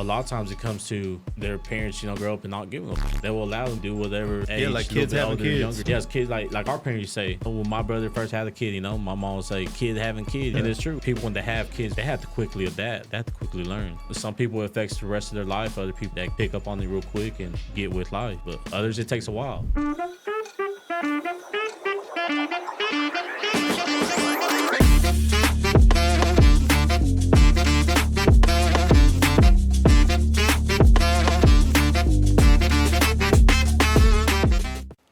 a lot of times it comes to their parents, grow up and not giving them. They will allow them to do whatever age, like kids having older, kids. younger. Yes, kids like our parents used to say, when my brother first had a kid, my mom would say, kid having kids. And it's true. People, when they have kids, they have to quickly adapt. They have to quickly learn. Some people, it affects the rest of their life. Other people that pick up on it real quick and get with life. But others, it takes a while.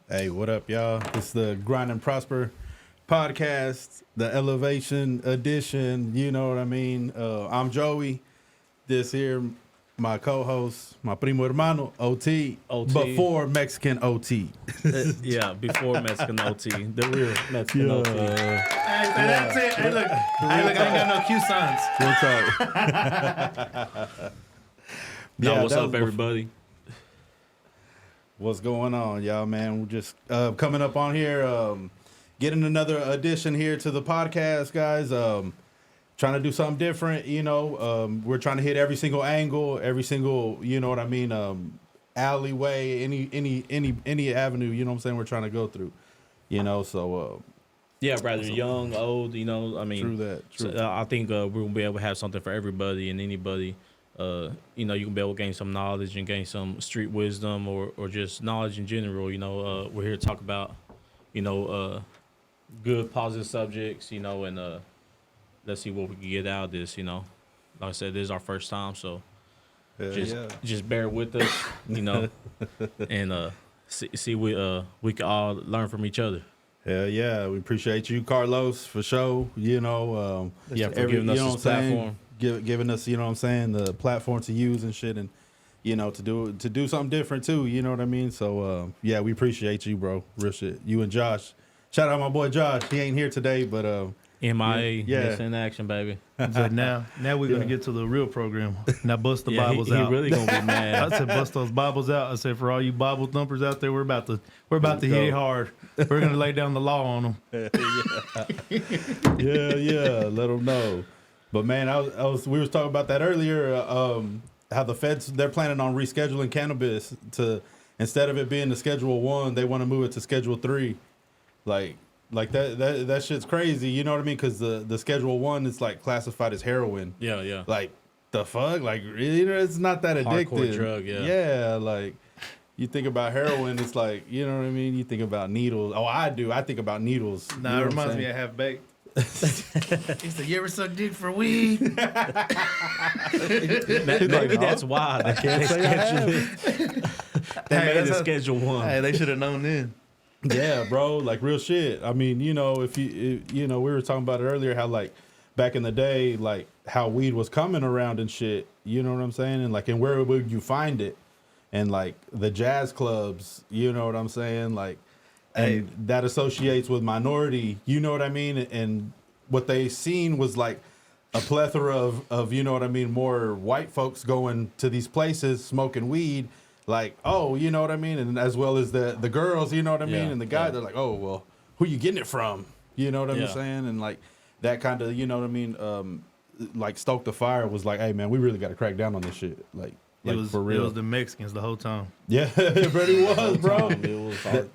Hey, what up, y'all? It's the Grind and Prosper podcast, the Elevation edition. You know what I mean? I'm Joey. This here, my co-host, my primo hermano, OT. Before Mexican OT. Yeah, before Mexican OT. The real Mexican OT. Hey, that's it. Hey, look, I ain't got no Q signs. No, what's up, everybody? What's going on, y'all, man? We're just coming up on here, getting another addition here to the podcast, guys. Trying to do something different, we're trying to hit every single angle, every single, alleyway, any avenue, you know what I'm saying, we're trying to go through, so yeah, rather young, old, True that. True. So, I think we're gonna be able to have something for everybody and anybody. You can be able to gain some knowledge and gain some street wisdom or just knowledge in general. We're here to talk about, good, positive subjects, and let's see what we can get out of this, Like I said, this is our first time, so just bear with us, and see we can all learn from each other. Hell yeah, we appreciate you, Carlos, for sure. For giving us this platform. Giving us, the platform to use and shit, and to do something different too. You know what I mean? So we appreciate you, bro. Real shit. You and Josh. Shout out my boy Josh. He ain't here today, but MIA, in action, baby. So now we're gonna get to the real program. Now bust the Bibles out. He really gonna be mad. I said bust those Bibles out. I said for all you Bible thumpers out there, we're about to hit it hard. We're gonna lay down the law on them. Yeah. Let them know. But man, we was talking about that earlier. How the feds, they're planning on rescheduling cannabis to, instead of it being the Schedule 1, they want to move it to Schedule 3. Like that shit's crazy. You know what I mean? Because the Schedule 1 is like classified as heroin. Yeah. Like the fuck, like it's not that addictive. Hardcore drug. Yeah. Yeah, like you think about heroin, it's like, you know what I mean. You think about needles. Oh, I do. I think about needles. Nah, it reminds me of Half Baked. He said, "You ever suck dick for weed?" Maybe that's why they can't schedule it. They made it Schedule 1. Hey, they should have known then. Yeah, bro, like real shit. I mean, if we were talking about it earlier, how like back in the day, like how weed was coming around and shit. You know what I'm saying? And like, and where would you find it? And like the jazz clubs. You know what I'm saying? Like. And that associates with minority, you know what I mean? And what they seen was like a plethora of you know what I mean, more white folks going to these places, smoking weed, like, oh, you know what I mean? And as well as the girls, you know what I mean? And the guy, they're like, oh, well, who you getting it from? You know what I'm saying? And like that kind of, you know what I mean? Like stoke the fire was like, hey, man, we really got to crack down on this shit. Like for real. It was the Mexicans the whole time. Yeah, it really was, bro.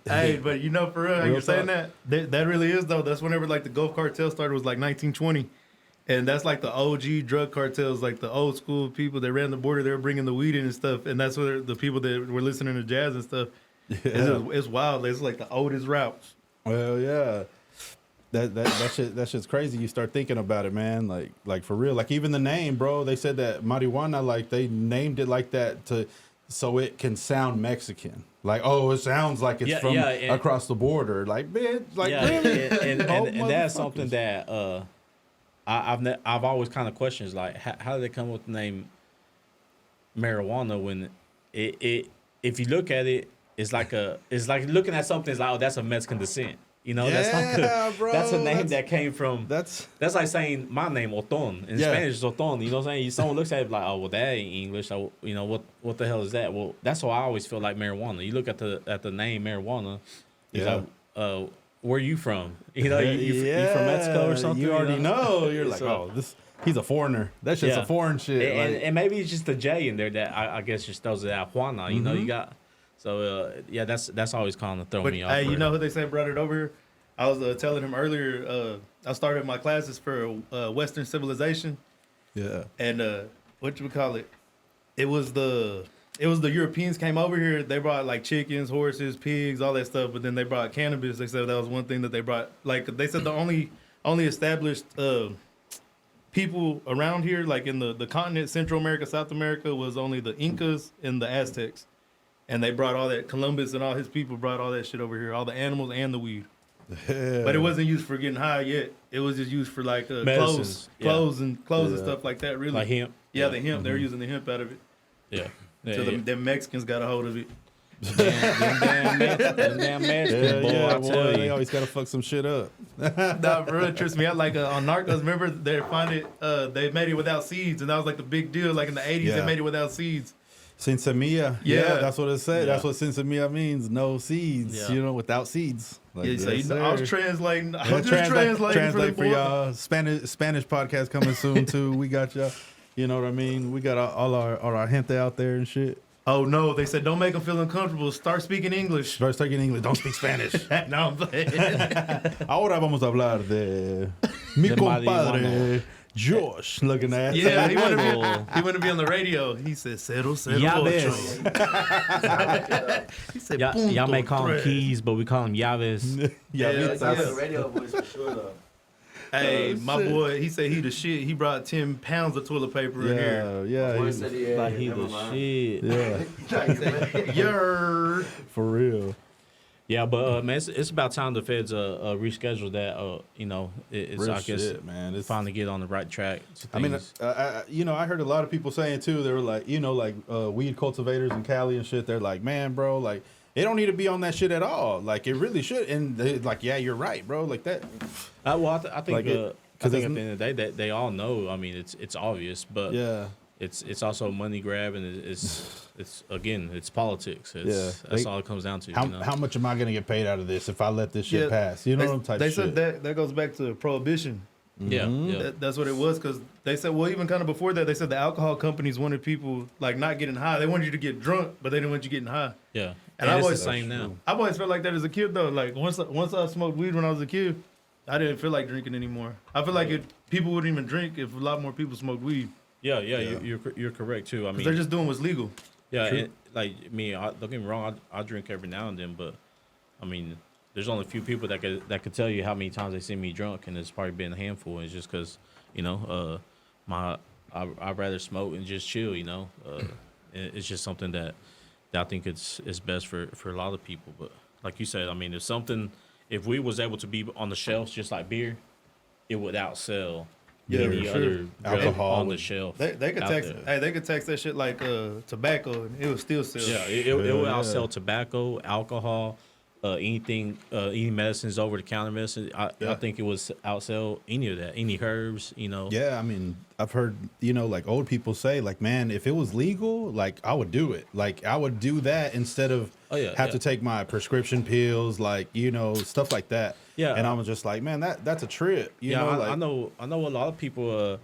Hey, but for real, you're saying that really is though. That's whenever like the Gulf Cartel started was like 1920, and that's like the OG drug cartels, like the old school people that ran the border. They were bringing the weed in and stuff, and that's where the people that were listening to jazz and stuff. Yeah. It's wild. It's like the oldest routes. Well, yeah. That shit's crazy. You start thinking about it, man. Like for real. Like even the name, bro. They said that marijuana, like they named it like that so it can sound Mexican. Like, oh, it sounds like it's from across the border. Like, bitch, like really. And that's something that I've always kind of questioned. Like, how did they come with the name marijuana when it if you look at it, it's like looking at something. It's like, oh, that's of Mexican descent. That's like that's a name that came from. That's like saying my name, Oton. In Spanish, it's Oton. You know what I'm saying? Someone looks at it like, oh, well, that ain't English. So, what the hell is that? Well, that's why I always feel like marijuana. You look at the name marijuana. Like, where you from? You from Mexico or something? You already know. You're like, oh, He's a foreigner. That shit's a foreign shit. And maybe it's just the J in there that I guess just throws it out. Juana, you know, you got. So that's always kind of throwing me off. Hey, you know who they say brought it over here? I was telling him earlier. I started my classes for Western civilization. Yeah. And what you would call it? It was the Europeans came over here. They brought like chickens, horses, pigs, all that stuff. But then they brought cannabis. They said that was one thing that they brought. Like they said, the only established people around here, like in the continent, Central America, South America, was only the Incas and the Aztecs. And they brought all that. Columbus and all his people brought all that shit over here, all the animals and the weed. Yeah. But it wasn't used for getting high yet. It was just used for like clothes and stuff like that. Really, like hemp. Yeah, the hemp. They're using the hemp out of it. Yeah. So them Mexicans got a hold of it. Damn Mexicans, boy, I tell you. They always gotta fuck some shit up. Nah, bro, it trips me out. Like on Narcos, remember they they made it without seeds, and that was like the big deal. Like in the 80s, they made it without seeds. Sin semilla. Yeah. That's what it said. Yeah. That's what sin semilla means. No seeds. Yeah. You know, without seeds. Like, Yeah, so yes, I was sir. translating. I Yeah, was just translating translate for for the y'all. Spanish podcast coming soon too. We got y'all. You know what I mean? We got all our gente out there and shit. Oh no, they said don't make them feel uncomfortable. Start speaking English. Start speaking English. Don't speak Spanish. No, I'm playing. Ahora vamos a hablar de mi De compadre marihuana. Josh. Looking at Yeah, he wanted to be on the radio. He said 008. Llaves. He said Y'all may call them tres. keys, but we call them llaves. Yeah, That's the radio voice for sure, though. Hey, my shit. boy, he said he the shit. He brought 10 pounds of toilet paper in here. Yeah. Voice said he had Like it, he never the mind. shit. Yeah, Yer. for real. Yeah, but man, it's about time the feds reschedule that. You know, it's Real I guess shit, man. It's finally get on the right track. to I mean, things. I heard a lot of people saying too. They were like, weed cultivators in Cali and shit. They're like, man, bro, like it don't need to be on that shit at all. Like it really should. And they're like, yeah, you're right, bro. Like that. Well, I think like it- 'cause at the it's- end of the day that they all know. I mean, it's obvious, but Yeah. it's also a money grab, and it's again, it's politics. That's They- all it comes down to. How, you know? how much am I gonna get paid out of this if I let this shit pass? You know what I'm type They shit. said that goes back to prohibition. Yeah, yeah. That's what it was, because they said, well, even kind of before that, they said the alcohol companies wanted people like not getting high. They wanted you to get drunk, but they didn't want you getting high. Yeah, And and I've it's always- the same now. I've always felt like that as a kid, though. Like once I smoked weed when I was a kid, I didn't feel like drinking anymore. I feel like people wouldn't even drink if a lot more people smoked weed. Yeah. You're correct too. I 'Cause mean, they're just doing what's legal. yeah, and, like me, don't get me wrong. I drink every now and then, but I mean, there's only a few people that could tell you how many times they see me drunk, and it's probably been a handful. It's just because I'd rather smoke and just chill. It's just something that I think it's best for a lot of people. But like you said, I mean, if we was able to be on the shelves just like beer, it would outsell any for other sure. drug Alcohol on the would- shelf. They could out tax. there. Hey, they could tax that shit like tobacco, and it would still sell. Yeah, it would Yeah. outsell tobacco, alcohol, anything, any medicines over the counter medicine. I think it would outsell any of that, any herbs. Yeah, I mean, I've heard, like old people say, like, man, if it was legal, like, I would do it. Like, I would do that instead of have to take my prescription pills, like, stuff like that. Yeah. And I was just like, man, that's a trip. I know a lot of people,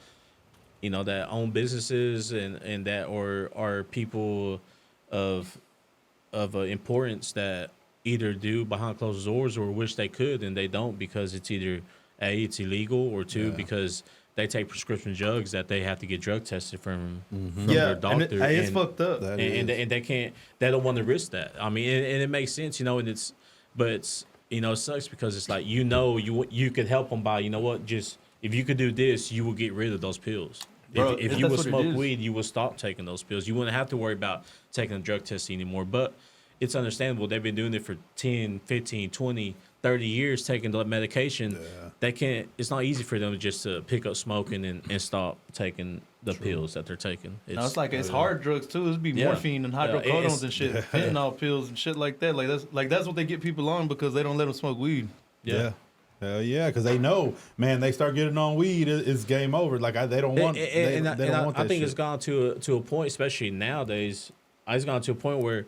that own businesses and that or are people of importance that either do behind closed doors or wish they could and they don't because it's either A, it's illegal, or two, because they take prescription drugs that they have to get drug tested from their doctor. And it's fucked up. And they don't want to risk that. I mean, and it makes sense, and it sucks because it's like, you could help them by, just if you could do this, you will get rid of those pills. Bro, if you that's would what it smoke is. weed, you will stop taking those pills. You wouldn't have to worry about taking a drug test anymore. But it's understandable. They've been doing it for 10, 15, 20, 30 years, taking the medication. It's not easy for them just to pick up smoking and stop taking the pills that they're taking. It's hard drugs too. It'd be morphine and hydrocodones and shit, fentanyl pills and shit like that. That's what they get people on because they don't let them smoke weed. Yeah. Hell yeah, because they know, man, they start getting on weed, it's game over. Like, they don't want they don't want that I think shit. it's gone to a point, especially nowadays, it's gone to a point where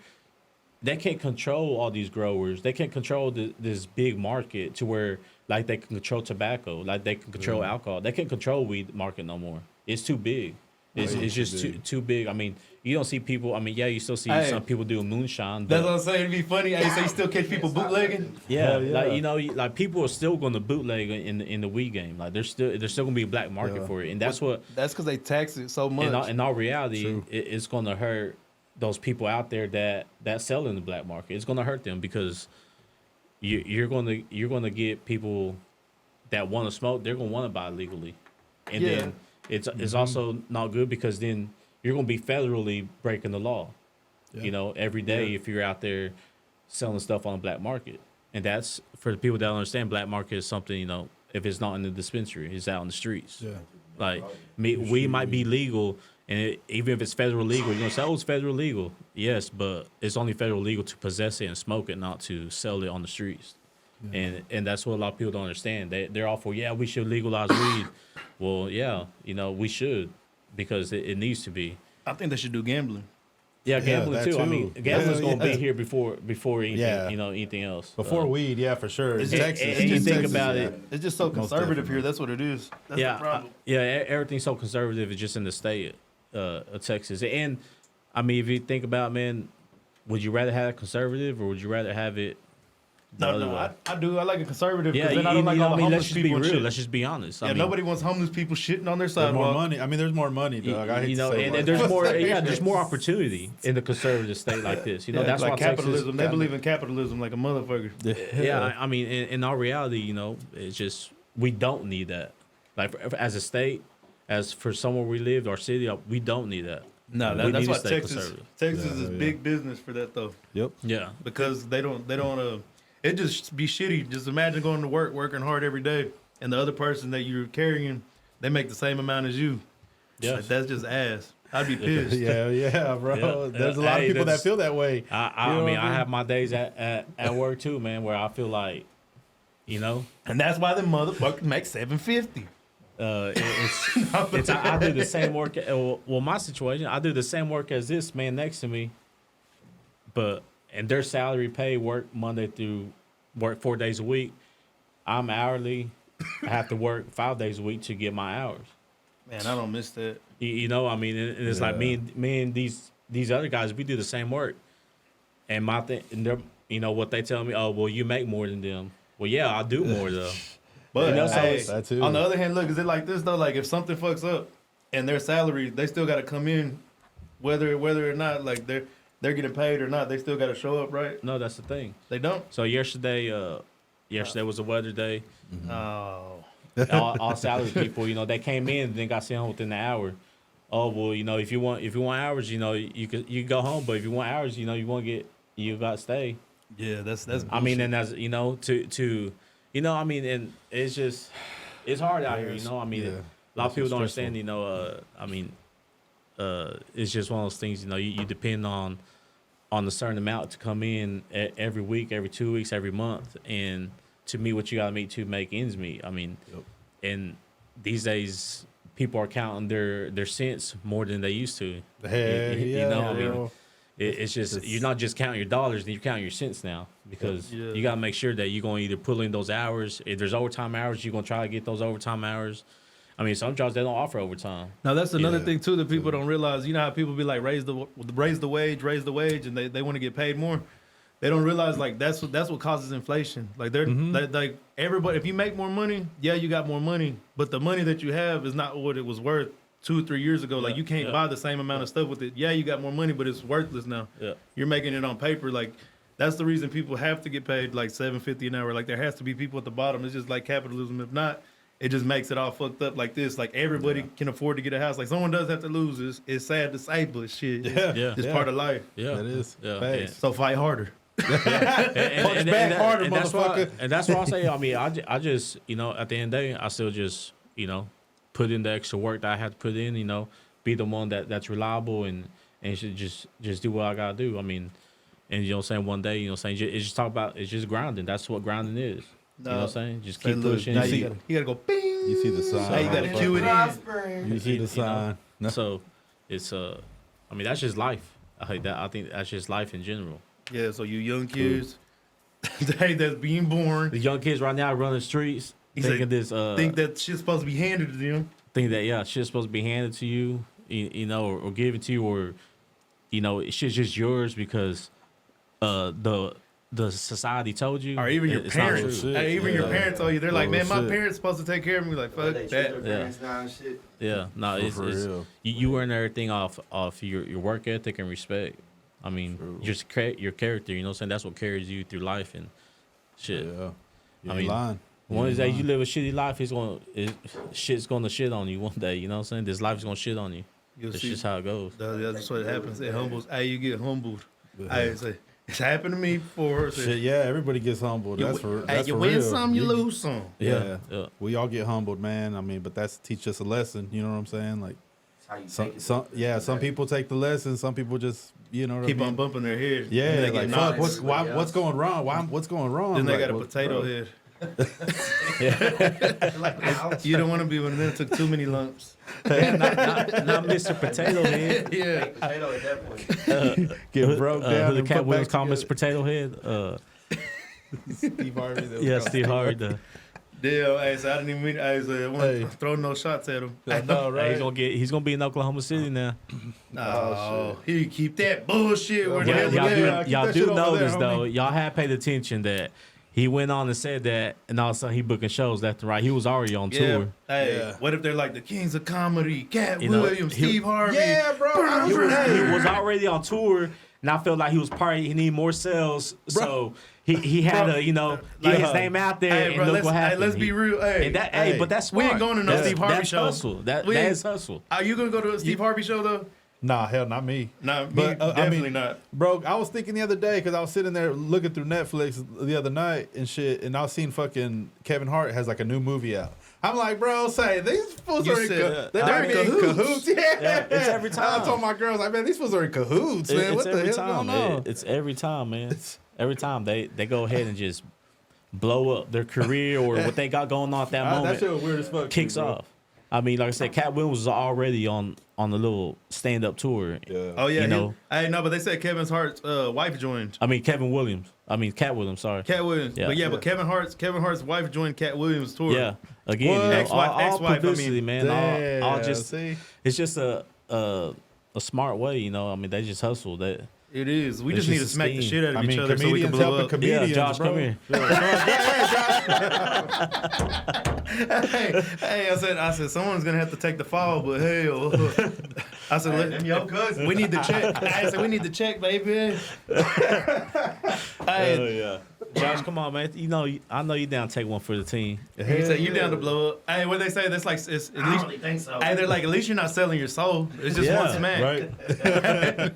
they can't control all these growers. They can't control this big market to where like they can control tobacco, like they can control alcohol. They can't control weed market no more. It's too big. It's just too big. I mean, you don't see people. I mean, yeah, you still see some people doing moonshine. But That's what I'm saying. It'd be funny. Hey, so you still catch people bootlegging? yeah, like like people are still going to bootleg in the weed game. Like there's still going to be a black market for it, and that's That's because they tax it so much. in all reality, it's going to hurt those people out there that sell in the black market. It's going to hurt them because you're going to get people that want to smoke. They're going to want to buy legally, and then it's also not good because then you're going to be federally breaking the law. You know, every day if you're out there selling stuff on the black market, and that's for the people that don't understand. Black market is something, you know, if it's not in the dispensary, it's out in the streets. Yeah, like weed might be legal. And even if it's federal legal, you're going to say, oh, it's federal legal. Yes, but it's only federal legal to possess it and smoke it, not to sell it on the streets. Yeah. And that's what a lot of people don't understand. They're all for, we should legalize weed. Well, yeah, you know, we should because it needs to be. I think they should do gambling. Yeah, gambling too. I mean, gambling's going to be here before anything, you know, anything else. Before weed, for sure. It's Texas. And you think about it. It's just so conservative here. That's what it is. That's the problem. Everything's so conservative. It's just in the state of Texas. And, I mean, if you think about, man, would you rather have it conservative or would you rather have it No, I do. I like a conservative. Yeah, then I don't like all the homeless people. Let's just be real. Shit. Let's just be honest. Nobody wants homeless people shitting on their sidewalk. More money. I mean, there's more money, dog. And there's more. There's more opportunity in the conservative state like this. You know, that's like why capitalism. They believe in capitalism like a motherfucker. I mean, in our reality, you know, it's just we don't need that. Like as a state, as for somewhere we live, our city, we don't need that. No, that's why Texas is big business for that though. Yep. Yeah. Because they don't. It just be shitty. Just imagine going to work, working hard every day, and the other person that you're carrying, they make the same amount as you. Yeah, like, that's just ass. I'd be pissed. yeah, bro. Yeah. There's a lot of people that feel that way. I mean, I have my days at work too, man, where I feel like, you know, and that's why the motherfuckers make $750. I do the same work. Well, my situation, I do the same work as this man next to me, and their salary pay work 4 days a week. I'm hourly. I have to work 5 days a week to get my hours. Man, I don't miss that. You know, I mean, and it's like me and these other guys, we do the same work. And my thing, and you know what they tell me? Oh, well, you make more than them. Well, yeah, I do more though. But you know, on the other hand, look, is it like this though? Like if something fucks up and their salary, they still got to come in, whether or not like they're getting paid or not, they still got to show up, right? No, that's the thing. They don't. So yesterday was a weather day. Mm-hmm. Oh. all salary people, you know, they came in and then got sent home within the hour. Oh well, you know, if you want hours, you know, you can go home, but if you want hours, you know, you got to stay. Yeah, that's. I mean, and as you know, to you know, I mean, and it's hard out here, you know. I mean, a lot of people don't understand, you know. I mean, it's just one of those things, you know. You depend on a certain amount to come in every week, every 2 weeks, every month, and to meet what you got to meet to make ends meet. I mean, and these days people are counting their cents more than they used to. You know, I mean, it's just you're not just counting your dollars, you're counting your cents now because you got to make sure that you're going to either pull in those hours. If there's overtime hours, you're going to try to get those overtime hours. I mean, some jobs they don't offer overtime. Now that's another thing too that people don't realize. You know how people be like raise the wage, and they want to get paid more. They don't realize like that's what causes inflation. Like like everybody, if you make more money, you got more money, but the money that you have is not what it was worth 2 or 3 years ago. Like you can't buy the same amount of stuff with it. Yeah, you got more money, but it's worthless now. Yeah, you're making it on paper. Like that's the reason people have to get paid like $7.50 an hour. Like there has to be people at the bottom. It's just like capitalism. If not, it just makes it all fucked up like this. Like everybody can afford to get a house. Like someone does have to lose. It's sad to say, but shit, it's part of life. Yeah, it is. Yeah. So fight harder. Punch back harder, motherfucker. And that's why I say, I mean, I just, you know, at the end of the day, I still just, you know, put in the extra work that I have to put in, you know, be the one that's reliable and should just do what I gotta do. I mean, and you know what I'm saying, one day, you know what I'm saying, it's just talk about, it's just grinding. That's what grinding is. You know what I'm saying? Just keep pushing. You gotta go bing. You see the sign. Now you gotta cue it in. You see the sign. You know? So it's I mean, that's just life. I think that's just life in general. Yeah, so you young kids, hey, that's being born, The young kids right now running the streets thinking said, this. think that shit's supposed to be handed to them. Think that shit's supposed to be handed to you, you know, or given to you, or you know, shit's just yours because the society told you, Or even your it's not parents. true. Hey, even your parents told you. They're like, man, my parents supposed to take care of me. Like, fuck They that. treat their parents now and shit. Yeah, no, it's real. you earn everything off your work ethic and respect. I mean, just your character. You know what I'm saying? That's what carries you through life and shit. Yeah. You I ain't mean, lying. one day you live a shitty life, shit's gonna shit on you one day. You know what I'm saying? This life is gonna shit on you. That's just how it goes. That's what happens. It humbles. Hey, you get humbled. I say it's happened to me before. Shit, yeah, everybody gets humbled. That's for you win real. some, you lose some. Yeah. Yeah. We all get humbled, man. I mean, but that's to teach us a lesson. You know what I'm saying? Like, It's how you take it. some people take the lesson. Some people just, you know what Keep I mean? on bumping their head. Yeah, And they like, get fuck, knocked. what's going wrong? What's going wrong? Then they Like, got a what- potato bro. head. Like, You don't want to be one of them took too many lumps. Not Mr. Potato Head. Yeah. potato at that point. Get broke down. Who the and Cat put Williams back call together. Mr. Potato Head? Steve Harvey. that was Yeah, called Steve Harvey. Damn, hey, so I didn't even mean. I want to throw no shots at him. I know, right? He's gonna be in Oklahoma City now. No, he keep that bullshit. Where the Yeah, hell yeah, he at? keep Y'all that do shit over know there, this though. homie. Y'all have paid attention that he went on and said that, and all of a sudden he booking shows left and right. He was already on Yeah. tour. Hey, Yeah. what if they're like the kings of comedy? Cat You know, Williams, he- Steve Harvey. Yeah, bro. I He remember- was already on tour, and I felt like he was he need more sales, so he had Bro, to get like, his name out there Hey, and bro, look what happened. let's be real. Hey, And that, Hey, but that's we smart. ain't going to no That's- Steve Harvey that's show. Hustle. That We ain't- is hustle. are you gonna go to a Steve Harvey show though? Nah, hell, not me. Nah, me But, I definitely mean, not. Bro, I was thinking the other day because I was sitting there looking through Netflix the other night and shit, and I was seeing fucking Kevin Hart has like a new movie out. I'm like, bro, say these fools You are in said, they're in cahoots. Yeah. it's every time. I told my girls, like, man, these fools are in cahoots, man. It's What the every hell's time. going on? It's every time, man. Every time they go ahead and just blow up their career or what they got going on at that That moment shit was weird as fuck. kicks too, bro. off. I mean, like I said, Cat Williams was already on the little stand up tour. Yeah. Oh yeah, You know. Hey, no, but they said Kevin Hart's wife joined. I mean, Cat Williams. Sorry. Cat Williams. Yeah. But Kevin Hart's wife joined Cat Williams' tour. Yeah. Again, What? you know, Ex-wife- all ex-wife, I publicity, mean. man. All just see? it's just a smart way, you know. I mean, they just hustle. That It is. We It's just need to just smack the esteem. shit out of I each mean, other so we can comedians blow helping up. comedians, Yeah, Josh, bro. come here. Hey, I said someone's gonna have to take the fall, but hell, I said Them your cousins. we need to check. I said we need to check, baby. Hey, yeah. Josh, come on, man. You know, I know you down to take one for the team. he said you down to blow up. Hey, what they say? That's like it's at I don't least. really think so. Hey, they're like at least you're not selling your soul. It's just Yeah, one smack. Right?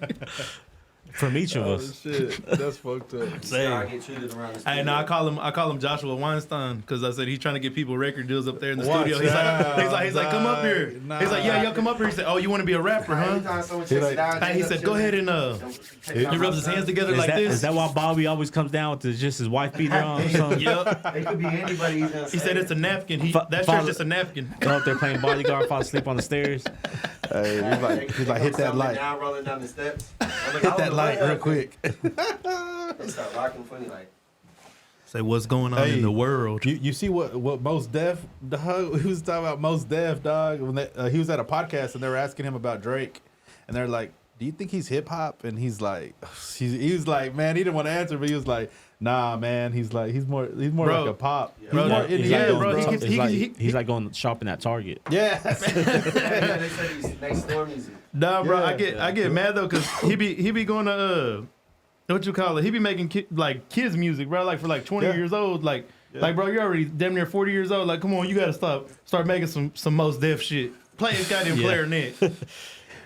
From each of Oh, us. shit. That's fucked up. See how I get treated around the Hey, no, I call him Joshua Weinstein because I said he's trying to get people record deals up there in the studio. He's like, come up here. Nah. He's like, yeah, yo, come up here. He said, oh, you want to be a rapper, huh? Anytime someone He checks like- it out, Hey, he said, go ahead and he rubs his hands together like this. Is that why Bobby always comes down with just his wife beater on or something? Yep. It could be anybody. He said it's a napkin. That shirt's Father- just a napkin. Go up there playing bodyguard, fall asleep on the stairs. Hey, he's like, hit that light. Down, rolling down the steps. Hit that light real quick. They start rocking funny like. Say what's going on Hey, in the world. You see what Most Def dog? He was talking about Most Def dog when he was at a podcast and they were asking him about Drake, and they're like, "Do you think he's hip hop?" And he's like, he was like, man, he didn't want to answer, but he was like, "Nah, man." He's more Bro. like a pop. Yeah. He's Bro, more he's Indiana, like going- bro. he keeps- It's like, he- he's like going shopping at Target. Yeah. They said he's next door music. Nah, bro, Yeah. I get mad though because he be going to what you call it? He be making kids music, bro. Like for like 20 Yeah. years old. Like bro, you're already damn near 40 years old. Like, come on, you gotta start making some Most Def shit. Play his goddamn clarinet.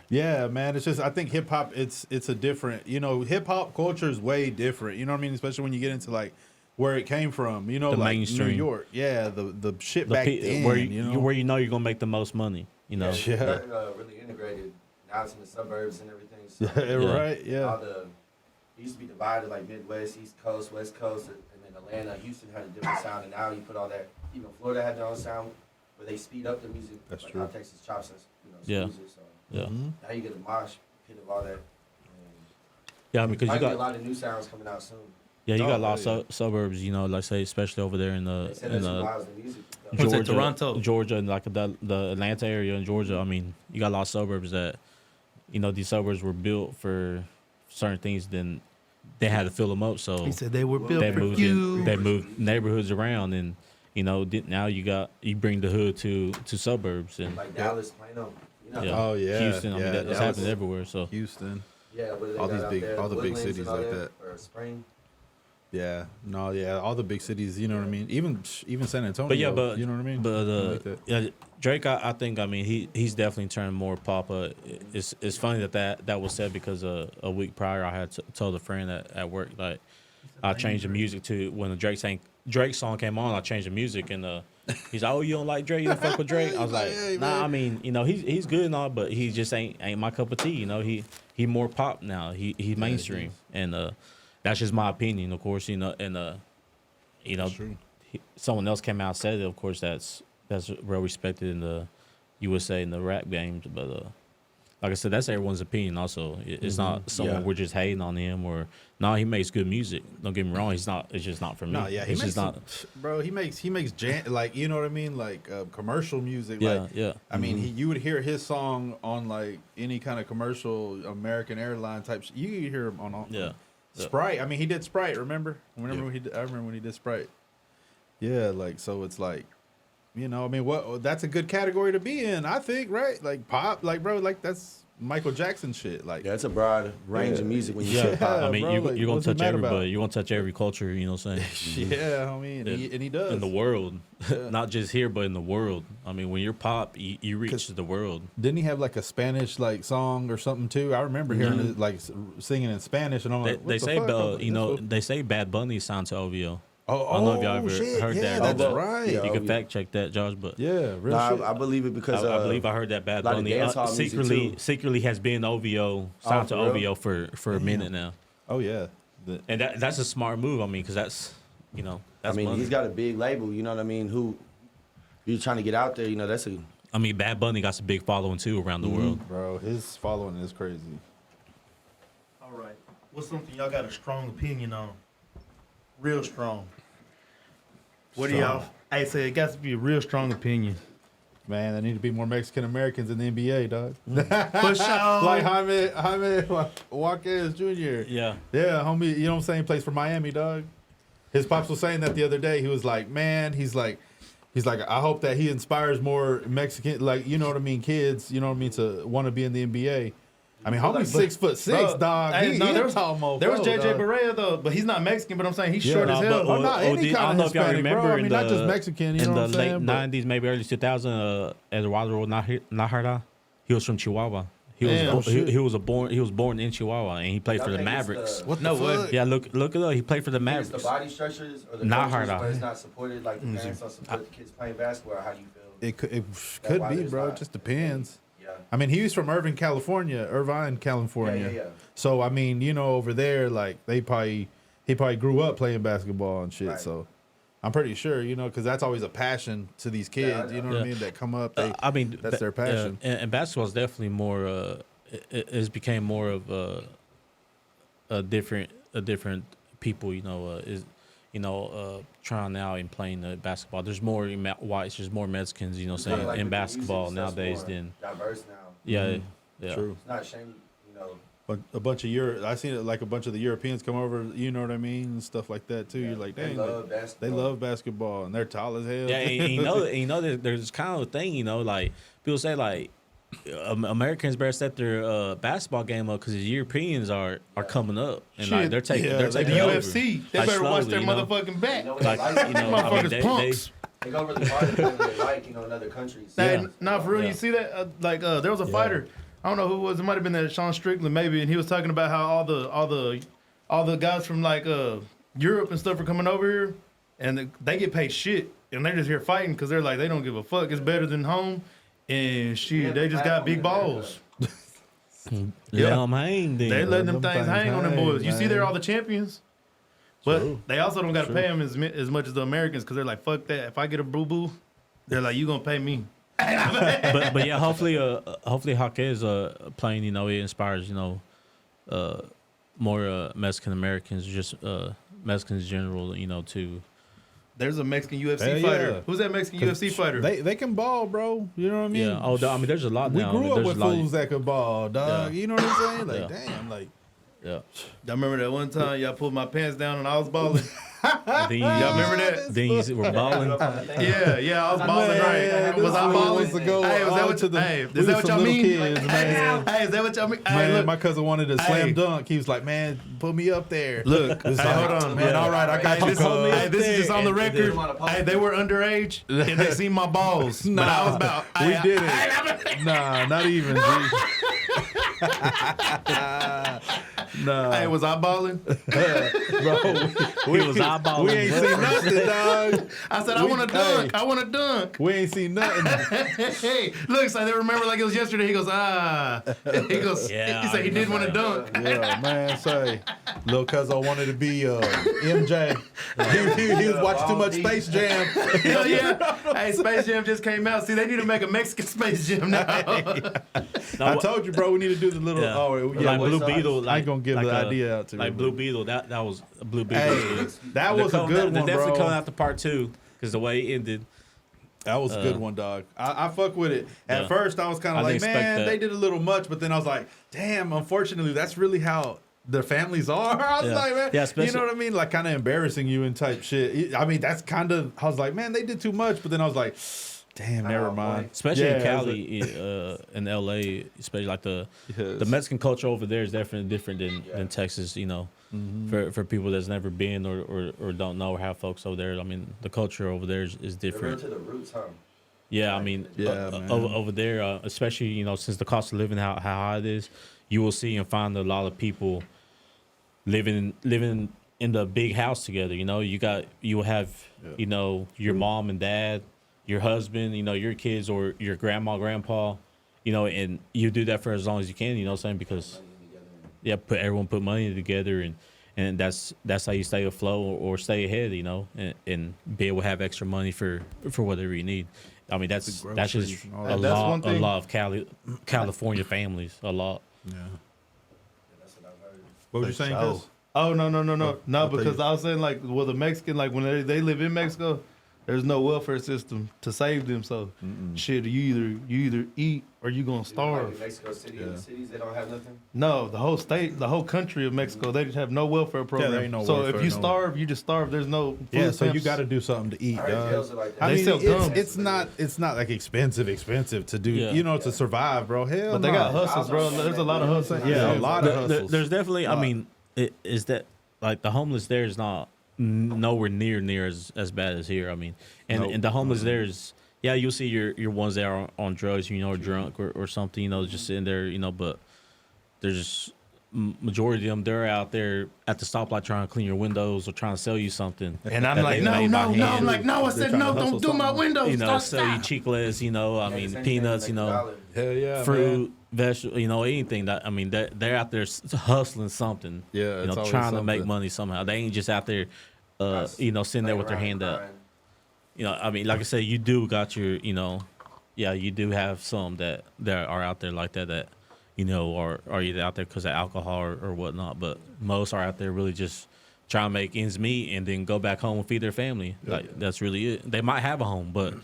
Yeah, man. It's just I think hip hop it's a different, hip hop culture is way different. You know what I mean? Especially when you get into like where it came from, The like mainstream. New York. Yeah, the shit The back then. where where you know you're gonna make the most money. You know. Yeah. They're really integrated. Now it's in the suburbs and everything. So right, all yeah. it used to be divided like Midwest, East Coast, West Coast, and then Atlanta, Houston had a different sound, and now you put all that. Even Florida had their own sound, where they speed up the music. That's like true. How Texas chops and Yeah. music. So Yeah. Mhm. now you get a mosh pit of all that. And Yeah, I mean, because Might you be a got lot of new sounds coming out soon. you got a lot yeah. of suburbs. You know, like say especially over there in They said that's who lives the music. though. What's that, Georgia, Toronto? Georgia, and like the Atlanta area in Georgia. I mean, you got a lot of suburbs that, you know, these suburbs were built for certain things. Then they had to fill them up. So He said they were built they for moved you. they moved neighborhoods around, and you know, now you bring the hood to suburbs and Like Dallas, Plano. You know? yeah. Oh, yeah, Houston. I yeah, mean, that's Dallas. happening everywhere. So Houston. Yeah, what do they All got these out big- there? all the big Woodlands cities and all like that. Or Spring. Yeah, no, yeah, all the big cities. You know what I mean? Even San Antonio. But yeah, but you know what I mean? But Like that. yeah, Drake, I think, I mean, he's definitely turned more pop. It's funny that was said because a week prior I had told a friend at work, like, I changed the music to when the Drake song came on. I changed the music, and he's like, "Oh, you don't like Drake? You don't fuck with Drake?" I was like, Hey, "Nah, man. I mean, you know, he's good and all, but he just ain't my cup of tea. You know, he more pop now. He's mainstream, and that's just my opinion, of course. You know, and you know, That's true. someone else came out and said it. Of course, that's well respected in the USA in the rap games, but like I said, that's everyone's opinion. Also, it's not someone Yeah. we're just hating on him or no. He makes good music. Don't get me wrong. He's not. It's just not for me. No, yeah, he it's makes just not. bro. He makes like, you know what I mean, like commercial music. Yeah, like, yeah. I mean, you would hear his song on like any kind of commercial, American Airlines type. You could hear him on Yeah. Sprite. I mean, he did Sprite. Remember? Yeah. I remember when he did Sprite. Yeah, like so it's like, you know, I mean, that's a good category to be in. I think, right? Like pop, like bro, like that's Michael Jackson shit. Like Yeah, it's a broad range of music when you Yeah, say pop. I mean, bro, you're like, gonna what's it touch matter about? everybody. You're gonna touch every culture. You know what I'm saying? yeah, I mean, and he does In the world, not just here, but in the world. I mean, when you're pop, you reach the world. Didn't he have like a Spanish like song or something too? I remember hearing it like singing in Spanish, and I'm like, They what the say, fuck? I was like, you know, this they say Bad Bunny signed to OVO. Oh, I don't know if y'all ever shit, heard yeah, that. that's Oh, right. yeah. You can OVO. fact check that, Josh, but Yeah, real Nah, shit. I believe it because I believe I heard that Bad lot of Bunny dance hall music, too. secretly has been OVO signed to for real? OVO for a minute now, Oh yeah, and that's a smart move. I mean, because that's that's I mean, money. he's got a big label. You know what I mean? Who you're trying to get out there? You know, that's a I mean, Bad Bunny got some big following too around the world. bro, his following is crazy. All right. What's something y'all got a strong opinion on? Real strong. What do y'all? I say it got to be a real strong opinion. Man, there need to be more Mexican Americans in the NBA, dog. For sure. Like Jaime Jaquez Jr. Yeah, Yeah, homie, you know what I'm saying? Plays for Miami, dog. His pops was saying that the other day. He was like, man, he's like, I hope that he inspires more Mexican, like, you know what I mean, kids, you know what I mean, to want to be in the NBA. I mean, homie's 6'6", Bro, dog. hey, no, there was tall there was JJ dog. Barea though, but he's not Mexican. But I'm saying he's Yeah, short no, as but- hell. Oh, no, any I kind don't of know if y'all Hispanic, remember bro. I in mean, the not just Mexican, you in know the what I'm late saying? But- '90s, maybe early 2000, Eduardo Najarra, he was from Chihuahua. Damn. He was born in Chihuahua, and he played for the I think it's Mavericks. What No the way. fuck? Yeah, look it up. He played for the It's Mavericks. the body structures or the Not coaches, hard but it's out. not supported. Like the parents don't support the kids playing basketball. How do you feel? It could why be, there's bro. It not- just depends. Yeah. I mean, he was from Irvine, California. Yeah. So I mean, you know, over there, like he probably grew up playing basketball and shit. Right. So I'm pretty sure, you know, because that's always a passion to these kids. I You know know. what I mean? That come up. They, I mean, that's their passion. and basketball is definitely more. It's became more of a different people. Trying out and playing basketball. There's more whites. There's more Mexicans. You know, It's kinda saying like in with the music basketball and stuff, nowadays more than diverse now. yeah. True. It's not shame. You know, But a bunch of I seen it like a bunch of the Europeans come over. You know what I mean? And stuff like that too. You're like, they dang, love they basketball. love basketball and they're tall as hell. Yeah, and you know, there's kind of a thing, like people say, like Americans better set their basketball game up because the Europeans are coming up and like Shit, they're taking yeah, they're they taking The over. UFC, they Like, better watch slowly, their you know? motherfucking back. You know what they like? Like, I mean, Motherfuckers punks. They go really hard at what they like. You know, in other countries. Hey, Yeah. nah, for real, Yeah. you see that? There was a fighter. I don't know who it was. It might have been that Sean Strickland, maybe, and he was talking about how all the guys from like Europe and stuff are coming over here, and they get paid shit, and they're just here fighting because they're like they don't give a fuck. It's better than home, and shit, Yeah, they just got big platform in balls. Let them hang then. They letting them them things things hang on them hang, boys. You see, man. they're all the champions. But True. they also don't got to True. pay them as much as the Americans because they're like, fuck that. If I get a boo boo, they're like, you gonna pay me. but yeah, hopefully Jaquez playing, it inspires, more Mexican Americans, just Mexicans in general, to There's a Mexican UFC Hell fighter. yeah. Who's that Mexican UFC fighter? They can ball, bro. You know what I mean? yeah. Oh, I mean, there's a lot We now. grew up there's with a lot. fools that could ball, dog. Yeah. You know what I'm saying? Like, Yeah. damn, like. Yeah. I remember that one time y'all pulled my pants down and I was balling. Then you, Y'all remember that? Then you were balling. Yeah, I was balling right. Was I balling? Hey, was that what? Is that what y'all mean? Kids, man. Hey, is that what y'all mean? Hey, Man, look. my cousin wanted a Hey. slam dunk. He was like, "Man, put me up there." Look, It's hey, like, hold on, man. All right, I got Hey, you. this, cuz. hey, this is just on the record. and- Hey, they were underage and they seen my balls. But I was about. We hey, didn't. Nah, not even. G. Nah, Hey, was I balling? bro. He was eyeballing. We ain't seen nothing, dog. I said I want to dunk. I want to dunk. We ain't seen nothing. Hey, look, so they remember like it was yesterday. He goes, He goes, Yeah, he said he did want to dunk. Yeah, man. Say, little cuz I wanted to be MJ. He was watching too much Space Jam. Hell yeah. Hey, Space Jam just came out. See, they need to make a Mexican Space Jam now. I told you, bro. We need to do the little. Yeah. Oh, yeah. Like Blue Beetle. I ain't gonna give like the a- idea out to Like you. Blue Beetle. That was a Blue Beetle. Hey, that was a good They're one, definitely coming bro. out to part 2 because the way it ended. That was a good one, dog. I fuck with it. At Yeah. first, I was kind I of like, didn't expect man, that. they did a little much. But then I was like, damn, unfortunately, that's really how their families are. I was Yeah. like, man, Yeah, you especially- know what I mean? Like, kind of embarrassing you and type shit. I mean, that's kind of, I was like, man, they did too much. But then I was like, damn, never mind. Especially in Yeah, Cali, in LA, especially like the Mexican culture over there is definitely different than Texas. For people that's never been or don't know or have folks over there. I mean, the culture over there is They're real different. to the roots, huh? Yeah, I mean, Yeah, man. over there, especially since the cost of living how high it is, you will see and find a lot of people living in the big house together. You will have your mom and dad, your husband, your kids, or your grandma, grandpa, and you do that for as long as you can. You know what I'm saying? Because everyone put money together and that's how you stay afloat or stay ahead, and be able to have extra money for whatever you need. I mean, that's just groceries and all a that. That's one lot thing. of California families, a lot. Yeah. That's what I've heard. What was you saying, cuz? Oh, no. No, thought because you- I was saying, like, well, the Mexican, like, when they live in Mexico, there's no welfare system to save them. So, shit, you either eat or you gonna Like starve. in Mexico City, in the cities, they don't have nothing. No, the whole state, the whole country of Mexico, they just have no welfare program. there ain't no so welfare, if you no. starve, you just starve. There's no food Yeah, so you stamps. got to do something to eat, I heard dog. jails are like that. I They mean, sell gum. it's not like expensive to do, Yeah. to survive, bro. Hell, But they got no. hustles, bro. There's a lot of hustles. Yeah, a lot of hustles. There's definitely. I mean, is that like the homeless there is not nowhere near as bad as here. I mean, and the homeless there is. Yeah, you'll see your ones that are on drugs, or drunk or something, just sitting there, but there's just majority of them. They're out there at the stoplight trying to clean your windows or trying to sell you something. And I'm that like, they no. made by I'm hand. like, no. I They're said, trying no, to hustle don't do my something. windows. Sell you chiclets, I mean, peanuts, Hell yeah, fruit, vegetable, anything that they're out there hustling something. Yeah, it's always trying to make something. money somehow. They ain't just out there, sitting there with their hand up. Like I said, you do got your, you do have some that are out there like that, are either out there because of alcohol or whatnot. But most are out there really just trying to make ends meet and then go back home and feed their family. Like that's really it. They might have a home, but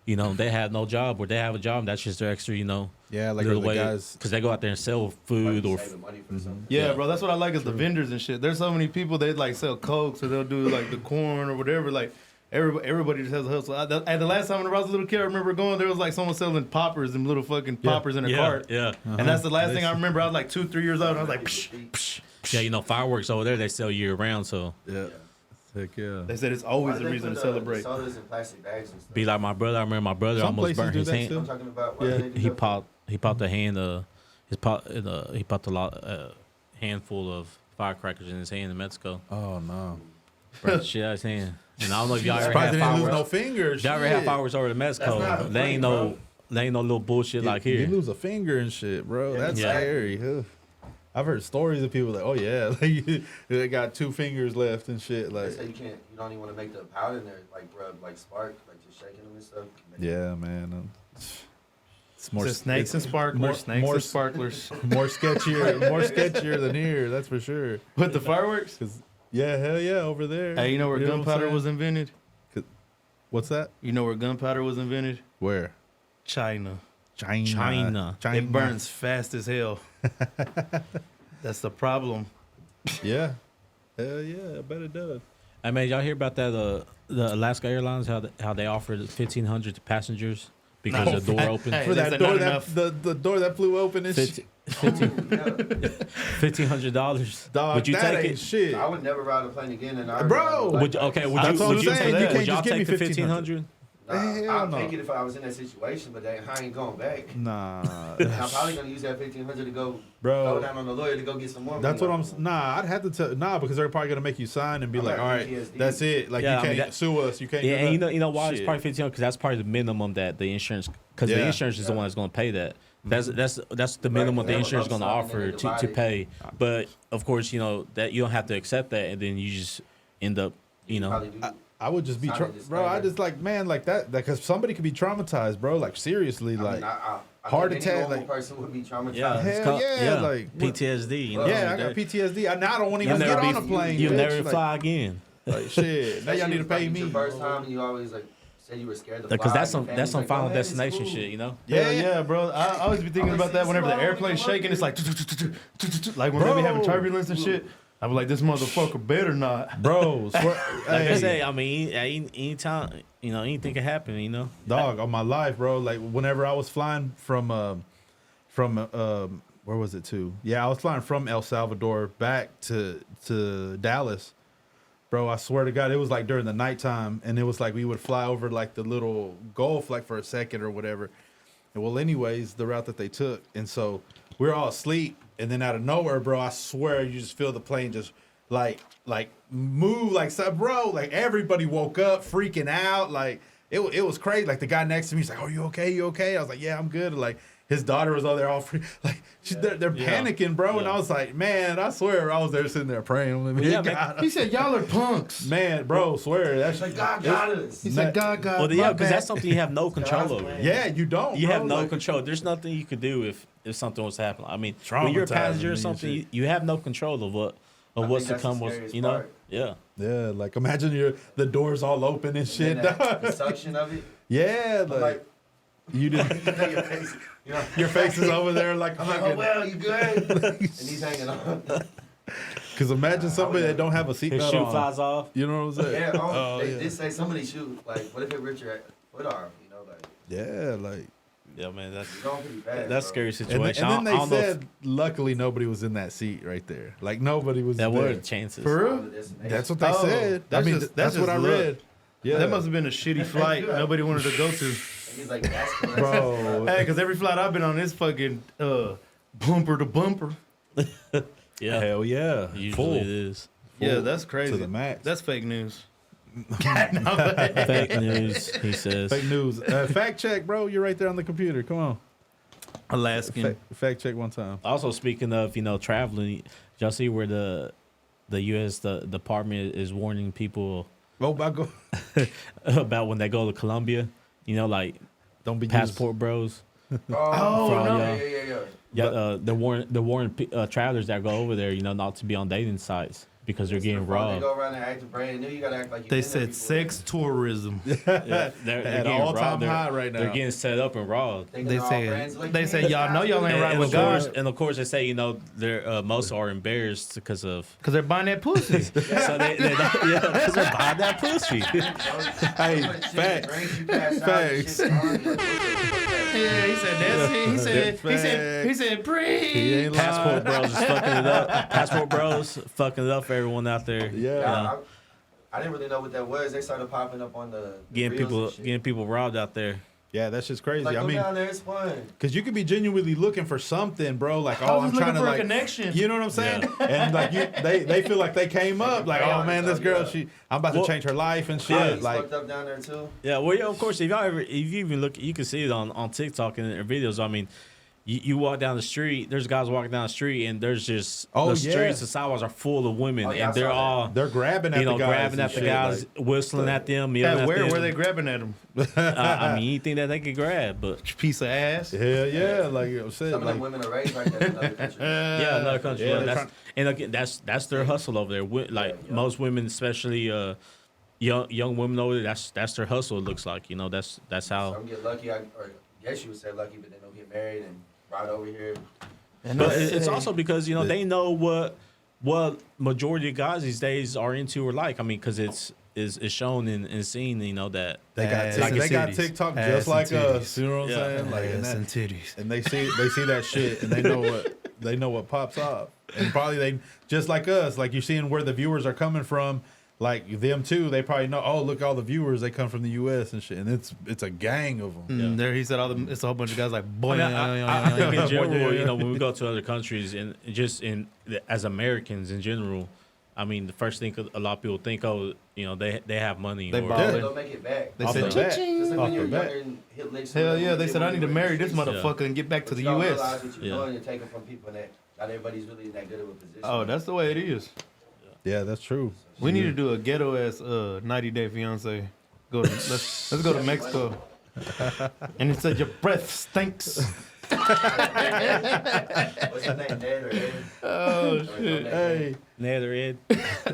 they have no job, or they have a job. That's just their extra, Yeah, like little the way, guys. because they go out there and sell food or. Saving money for something. Yeah, Yeah. bro, that's what I like is the vendors and shit. There's so many people they like sell coke, so they'll do like the corn or whatever. Like everybody just has a hustle. The last time when I was a little kid, I remember going. There was like someone selling poppers and little fucking poppers in a cart. Yeah. And that's the last thing I remember. I was like 2-3 years old. And I was like, psh, psh. Yeah, fireworks over there, they sell year round, so Yeah. Heck yeah. They said it's Why always do a they reason put to celebrate. sodas in plastic bags and stuff? be like my brother. I remember my brother Some almost places burnt do his that hand. still. I'm talking about. Why Yeah. do they do He that? popped a hand he popped a handful of firecrackers in his hand in Mexico. Oh no. Burnt the shit out of his hand. And I don't know if y'all ever Surprised had they didn't lose no fireworks. fingers. Y'all ever had shit. fireworks over in Mexico? That's not They ain't funny, no bro. they ain't no little bullshit like You here. lose a finger and shit, bro. Yeah, That's yeah. scary. Ugh. I've heard stories of people like, oh yeah, like they got 2 fingers left and shit. They Like, say you don't even want to make the powder in there, like rub, like spark, like just shaking them and stuff. yeah, man. It's more snakes and sparklers. Snakes and sparklers. More sketchier than here. That's for sure. With the fireworks? Yeah, hell yeah, over there. Hey, you know where gunpowder was invented? What's that? You know where gunpowder was invented? Where? China. China. It burns fast as hell. That's the problem. Yeah. Hell yeah, I bet it does. I mean, y'all hear about that? The Alaska Airlines, how they offered $1,500 to passengers because the door opened. Hey, For that that's door not that enough. the door that flew open and shit. $1,500. Dog, Would you that take ain't it? shit. I would never ride a plane again. And I Bro! Would you That's what I'm saying. You can't would y'all just give me take the $1,500? Hell I'll no. take it if I was in that situation, but I ain't going back. Nah. I'm probably gonna use that $1,500 to go Bro. down on the lawyer to go get some more. That's money. what I'm. Nah, I'd have to tell. Nah, because they're probably gonna make you sign and be I'm like, like all right, PTSD. that's it. Like Yeah, you I mean, can't that- sue us. You can't. Yeah, do and that. you know why it's Shit. probably $1,500 because that's probably the minimum that the insurance because the Yeah. insurance is the one that's going to pay that. That's the minimum the they have a insurance is going to lump sum offer and then to divide pay. But of course, you know that you don't have to accept that, and then you just end up, you know. Probably do. I would just be, Sign a bro. I disclaimer. just like, man, like that, because somebody could be traumatized, bro. Like seriously, I like mean, I heart think attack, Any normal like- person would be traumatized. Yeah, it's Hell called- yeah, like, what- PTSD. You know, yeah, I got PTSD. I now don't want to You'll even never get be- on a plane. You'll bitch. never like, fly again. Like shit. Now Especially y'all need to if, like, pay it's me. your first time, and you always like said you were scared to fly. Because that's and some your family's like, Final "Go ahead, it's Destination cool." shit, you know. Yeah, bro. I always be thinking I'm about like, that whenever the "See, airplane's slow, shaking. It's like, like when Bro. they be having turbulence and shit. I was like, this motherfucker better not. Bro, swear, Like I hey, say, I mean, anytime, you know, anything can happen, you know. dog, on my life, bro. Like whenever I was flying from where was it to? Yeah, I was flying from El Salvador back to Dallas. Bro, I swear to God, it was like during the nighttime, and it was like we would fly over like the little Gulf like for a second or whatever. And well, anyways, the route that they took, and so we were all asleep, and then out of nowhere, bro, I swear you just feel the plane just like move like so, bro. Like everybody woke up freaking out, like it was crazy. Like the guy next to me, he's like, "Oh, you okay? You okay?" I was like, "Yeah, I'm good." Like his daughter was over there all free, like they're panicking, bro. And I was like, man, I swear I was there sitting there praying with me. Yeah, God, He said, y'all are punks. man, bro, swear that's It's like God got us. He said, God, Well, yeah, because that's something you have no control over. yeah, you don't. You bro. have no Like, control. There's nothing you could do if something was happening. I mean, when you're a passenger or Traumatizing me something, and you have no control of what's think to that's come. the Was scariest you know? part. Yeah. Yeah, like imagine the doors all open and shit. And then the suction of it. Yeah, I'm like, you didn't. you know, your face. You know, Your face is over there like I'm like, oh well, you good? And he's hanging on. Because imagine somebody that don't have a His seatbelt shoe on. flies off. You know what I'm saying? Yeah, they did say somebody shoot. Like, what if it ripped your foot off? You know, like Yeah, like. Yeah, man, that's it's going pretty bad. that's a bro. scary And, situation. and then I don't they know if said, luckily nobody was in that seat right there. Like nobody was. that there. were the chances. For real? That's what they Oh, said. I that's mean, just- that's that's what I just read. luck. Yeah, That must have been a shitty flight nobody wanted to go to. And he's like, that's cool. bro. Hey, because every flight I've been on is fucking bumper to bumper. Yeah, Hell yeah, usually full it is. Yeah, that's crazy. to the max. That's fake news. Fake news, he says. Fake news. Fact check, bro. You're right there on the computer. Come on. Alaskan. Fact check one time. Also, speaking of traveling, y'all see where the U.S. the Department is warning people Oh, go. about when they go to Colombia. You know, like Don't be passport bros. Oh, no. no. Yeah. Yeah, they're warning travelers that go over there, you know, not to be on dating sites because they're getting They robbed. go around and act brand new. You gotta act like you. They said sex tourism. Yeah, they're At getting all time robbed. high right now. They're getting set up and robbed. They said y'all know y'all ain't And, right and with of course, God and of course, they say they're most are embarrassed because of because they're buying that pussy. so they because they're buying that pussy. Hey, facts. Yeah, he said that's it. He said He breathe. ain't lying. Passport bros is fucking it up. Passport bros fucking it up for everyone out there. Yeah. I didn't really know what that was. They started popping up on the Getting reels and shit. people robbed out there. Yeah, that's just crazy. Like, I go mean, down there, it's fun. because you could be genuinely looking for something, bro. Like, I oh, was I'm trying looking to for a like connection. You know what I'm saying? And like they feel like they came up. Like, oh man, this girl, I'm about to Well, change her life and shit. Yeah, he's like, fucked up down there too. Yeah, well, yeah, of course, if you even look, you can see it on TikTok and their videos. I mean, You walk down the street. There's guys walking down the street, and there's just Oh, the streets. yeah. The sidewalks are full of women, Oh, yeah, and I they're saw that. all They're grabbing at you know the guys. grabbing and at the shit, guys, like, whistling at them. Yeah, Yelling at where them. were they grabbing at him? I mean, anything that they could grab, but Piece of ass. hell yeah, like you said, Some of like them women are raised like that in other countries. yeah, another country. Yeah, Yeah, they're that's, trying- and again, that's their hustle over there. Like Yeah. most women, especially young women over there, that's their hustle. It looks like that's how. Some get lucky, or guess you would say lucky, but then they'll get married and ride over here. And But that's- it's also because they know what majority of guys these days are into or like. I mean, because it's shown and seen. That they got Ass TikTok, and they got titties. TikTok Ass just and like titties. us. You know what I'm Yeah. saying? Like ass and titties. and they see that shit and they know what pops up. And probably they just like us, like you're seeing where the viewers are coming from. Like them too, they probably know. Oh, look, all the viewers they come from the U.S. and shit, and it's a gang of them. There he said it's a whole bunch of guys like boy. I think in general, Yeah. when we go to other countries and just as Americans in general, I mean, the first thing a lot of people think, they have money. They or, ball. They'll make it back. They Off said the bat. Just like Off when you're the bat. younger and hit licks. hell yeah. They said I need to marry this money. motherfucker and get back to But the you don't U.S. realize what you're Yeah. doing. You're taking from people that not everybody's really in that good of a position. Oh, that's the way it is. Yeah, that's true. We need to do a ghetto ass 90-day fiance. Let's go to Mexico. And he said your breath stinks. What's his name, Ned or Ed? Oh shit! Hey, Ned or Ed.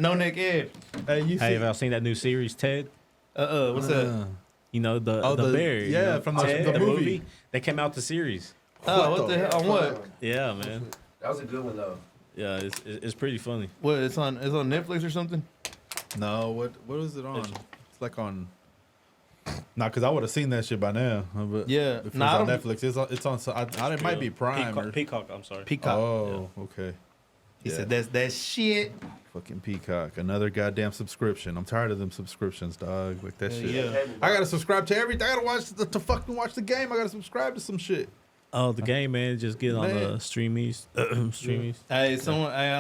No neck Ed. hey, you see? Hey, have y'all seen that new series, Ted? What's that? The bear. yeah, from the Ted, movie. They came out the series. Oh, what the hell? On what? Yeah, man. That was a good one though. Yeah, it's pretty funny. What? It's on Netflix or something? No, what is it on? It's like on. Nah, because I would have seen that shit by now. But Yeah. if it's Nah, I on don't- Netflix. It's on. It might be Prime. or, Peacock. I'm sorry. Peacock. oh, okay. He Yeah. said that's that shit. Fucking Peacock. Another goddamn subscription. I'm tired of them subscriptions, dog. Like that shit. yeah. I gotta subscribe to everything. I gotta watch to fucking watch the game. I gotta subscribe to some shit. Oh, the game, man. Just get on Man. the streamies. Streamies. Hey, I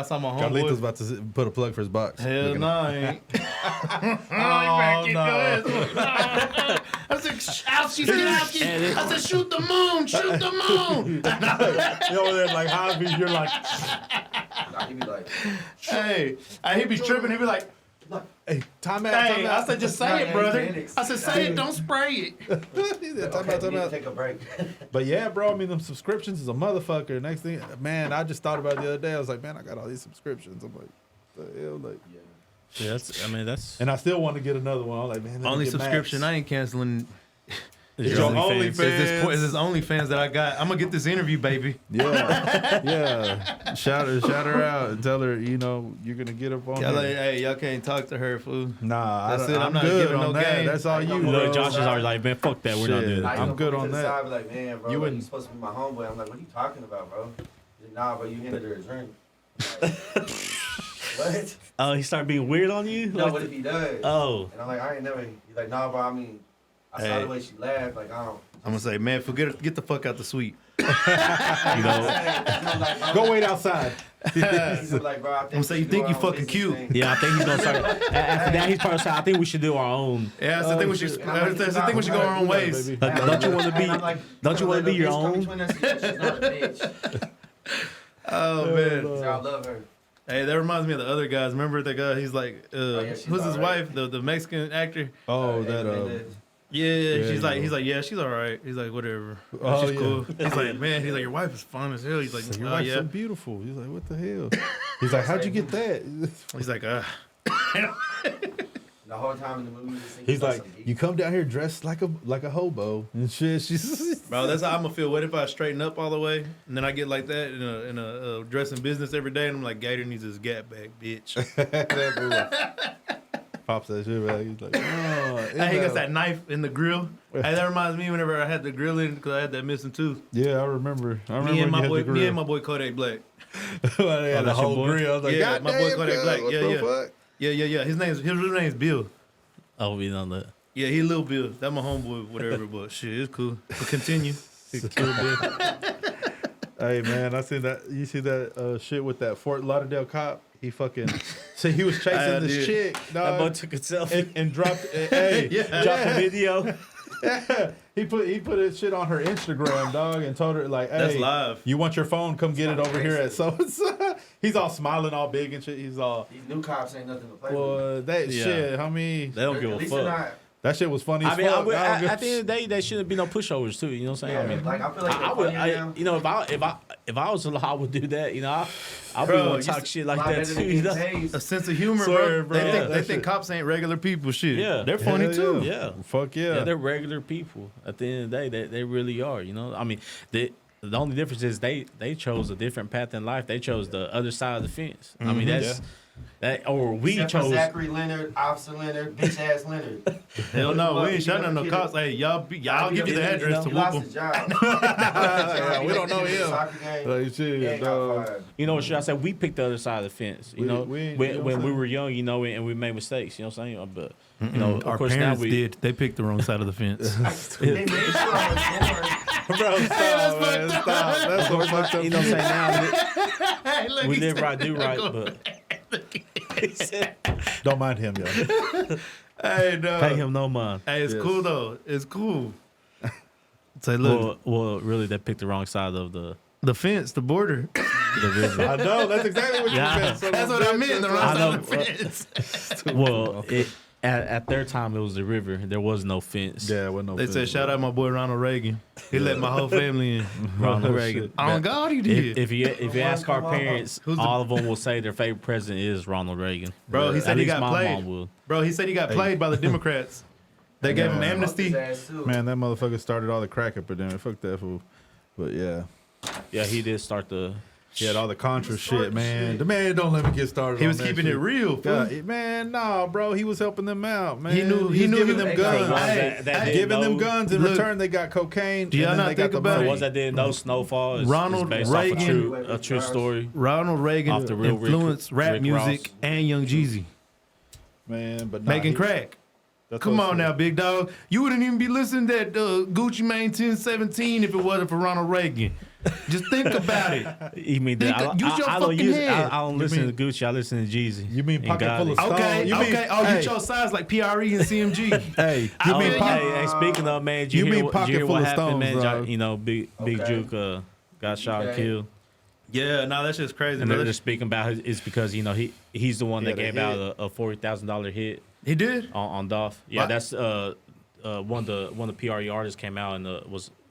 saw my Carlito's homeboy. about to put a plug for his box. Hell Looking no, at- I ain't. Oh, no. I said, Alski. I said, shoot the moon, shoot the moon. You over there like hobbies. You're like, Nah, he be like, Hey, he be tripping. He be like, hey, time out. hey, Time I out. said, just say Nah, it, yeah, brother. Phoenix. I said, say it, don't spray it. He said, time okay, out. Time we need to out. take a break. But yeah, bro, I mean, them subscriptions is a motherfucker. Next thing, man, I just thought about it the other day. I was like, man, I got all these subscriptions. I'm like, the hell, like, Yeah. Yeah, that's. and I still want to get another one. I'm like, man, let me Only get subscription Max. I ain't canceling. It's your OnlyFans. OnlyFans. Is this OnlyFans that I got? I'm gonna get this interview, baby. Yeah, yeah. Shout her out and tell her, you're gonna get up on. Y'all her. like, hey, y'all can't talk to her, fool. Nah, That's it. I'm I'm not good giving on no that. game. That's all you. Look, bro. Look, Josh is already like, man, fuck that. We're not Shit. doing Nah, that. you I'm know, good pull on me to the that. side, be like, man, bro, You you wouldn't- supposed to be my homeboy. I'm like, what are you talking about, bro? He's like, nah, bro, you hindered her drink. Like, what? Oh, he started being weird on you? No, Like what if he does? oh. And I'm like, I ain't never. He's like, nah, bro. I mean, I saw Hey. the way she laughed. Like, I don't. I'm gonna say, man, get the fuck out the suite. You know, Go wait outside. He's like, bro, I think I'm saying, you think you fucking cute. yeah, I think he's gonna start. After that, he's probably saying, I think we should do our own. Yeah, I think we should. I think we should go our own ways. Baby. Like, don't you want to be? Don't you want to be your own? She's not a bitch. Oh man. I love her. Hey, that reminds me of the other guys. Remember that guy? He's like, yeah, she's who's his alright. wife? The Mexican actor. Oh, that Yeah, Yeah, he's like, yeah. yeah, she's all right. He's like, whatever. Oh, She's yeah. cool. He's like, man, he's like, your wife is fun as hell. He's like, Your oh wife's yeah. so beautiful. He's like, what the hell? He's like, how'd you get that? He's like, The whole time in the movie, He's like, you come down here dressed like a hobo and shit. She's bro, that's how I'm gonna feel. What if I straighten up all the way and then I get like that in a dressing business every day and I'm like, Gator needs his gap back, bitch. that fool pops that shit back. He's like, oh, Hey, he got that knife in the grill. Hey, that reminds me whenever I had the grill in because I had that missing tooth. Yeah, I remember. Me and when you had the my grill. boy Kodak Black. Well, they had the that's your whole boy? grill. I was like, Yeah, God my boy damn, Kodak cuz, Black. what Yeah, the yeah. fuck? Yeah. His real name's Bill. Oh, we on that. Yeah, he Lil Bill. That my homeboy, whatever. But shit, it's cool. But continue. Hey man, I seen that. You see that shit with that Fort Lauderdale cop? He fucking so he was chasing I this did. chick, That boy dog, took a selfie. and dropped. Hey, Yeah. Dropped a video. He put his shit on her Instagram, dog, and told her like, "Hey, That's live. You want your phone? Come get it over here at so." He's all smiling, all big and shit. He's all, These new cops ain't nothing to play with. "Well, that shit, homie, They don't give At a least they're fuck. not. that shit was funny." I as mean, fuck, dog. at the end of the day, there shouldn't be no pushovers too. You know what I'm saying? Yeah, I mean, like I feel like I would, you know, if I was allowed, I would do that. You know, I Bro, would talk shit like that too. You know? A sense of humor, Swear, bro. bro. They That think cops ain't regular people. Shit. Yeah. They're funny Hell too. Yeah. Fuck yeah. Yeah, they're regular people. At the end of the day, they really are. You know, I mean, the only difference is they chose a different path in life. They chose the other side of the fence. I mean, that's that, or we Except for chose. Zachary Leonard, Officer Leonard, bitch ass Leonard. Hell no, we He ain't shouting at no never cops. Hey, y'all give you the address to He whoop lost them. his job. We don't know him. Soccer game. Like He shit, ain't got dog. fired. You know what should I say? We picked the other side of the fence. You We- know, we- you know when what I'm we saying? were young, you know, and we made mistakes. You know what I'm saying? But you know, of Our course now parents we did. They picked the wrong side of the fence. They made sure I was born. Bro, stop, man, stop. That's so fucked up. You know what I'm saying? Now Hey, look, we he live said- right, do right, but Don't mind him, yo. Hey, no. pay him no mind. Hey, it's Yes. cool though. It's cool. Say, look, Well, really, they picked the wrong side of the the fence, the border. river. I know. That's exactly what Yeah. you meant. son That's of what a I bitch. meant. The That's wrong I side know. of the fence. Well, at their time, it was the river. There was no fence. Yeah, well, no. They said, shout out my boy Ronald Reagan. He let my whole family in. Ronald Reagan. On God, he did. If you ask our parents, Who's the- all of them will say their favorite president is Ronald Reagan. Bro, he At said he least got my played. mom will. Bro, he said he got played by the Democrats. They gave him Yeah. amnesty. His ass, too. Man, that motherfucker started all the crack epidemic. Fuck that fool. But yeah, Yeah, he did start the. he had all the Contra Start shit, the man. shit. The man don't let me get started. He on was that keeping shit. it real. fool. God, man, nah, bro. He was helping them out, man. He knew was he giving was- them Hey, guns. For ones Hey, that hey, didn't Giving them know- guns in Look, return, they got cocaine. do y'all and then not they got think the about For money. it? ones that didn't know, Snowfall is Ronald based off Reagan- a true story. Ronald Reagan Off the real influenced rap Rick music Ross. and Young Jeezy. Man, but nah, Making he- crack. that's Come what on I'm now, big dog. You wouldn't even be listening to that Gucci Mane 1017 if it wasn't for Ronald Reagan. Just think about it. You mean Think- that? use your I don't fucking use. head. I don't listen to Gucci. I listen to Jeezy. You mean and pocket full of Gotti. stone? Okay, You mean- okay. Oh, hey. you chose sides like PRE and CMG. Hey, I you don't- mean pocket? hey, speaking of, man, did You you mean hear, pocket did you hear full what of happened, stones, man? dog. You know, Big Okay. Juke got shot and Okay. killed. Yeah, no, that's just crazy, And they're brother. just speaking about it's because you know he's the one Yeah, that the gave hit. out a $40,000 hit He did? on Dolph. Yeah, Why- that's one of the PRE artists came out and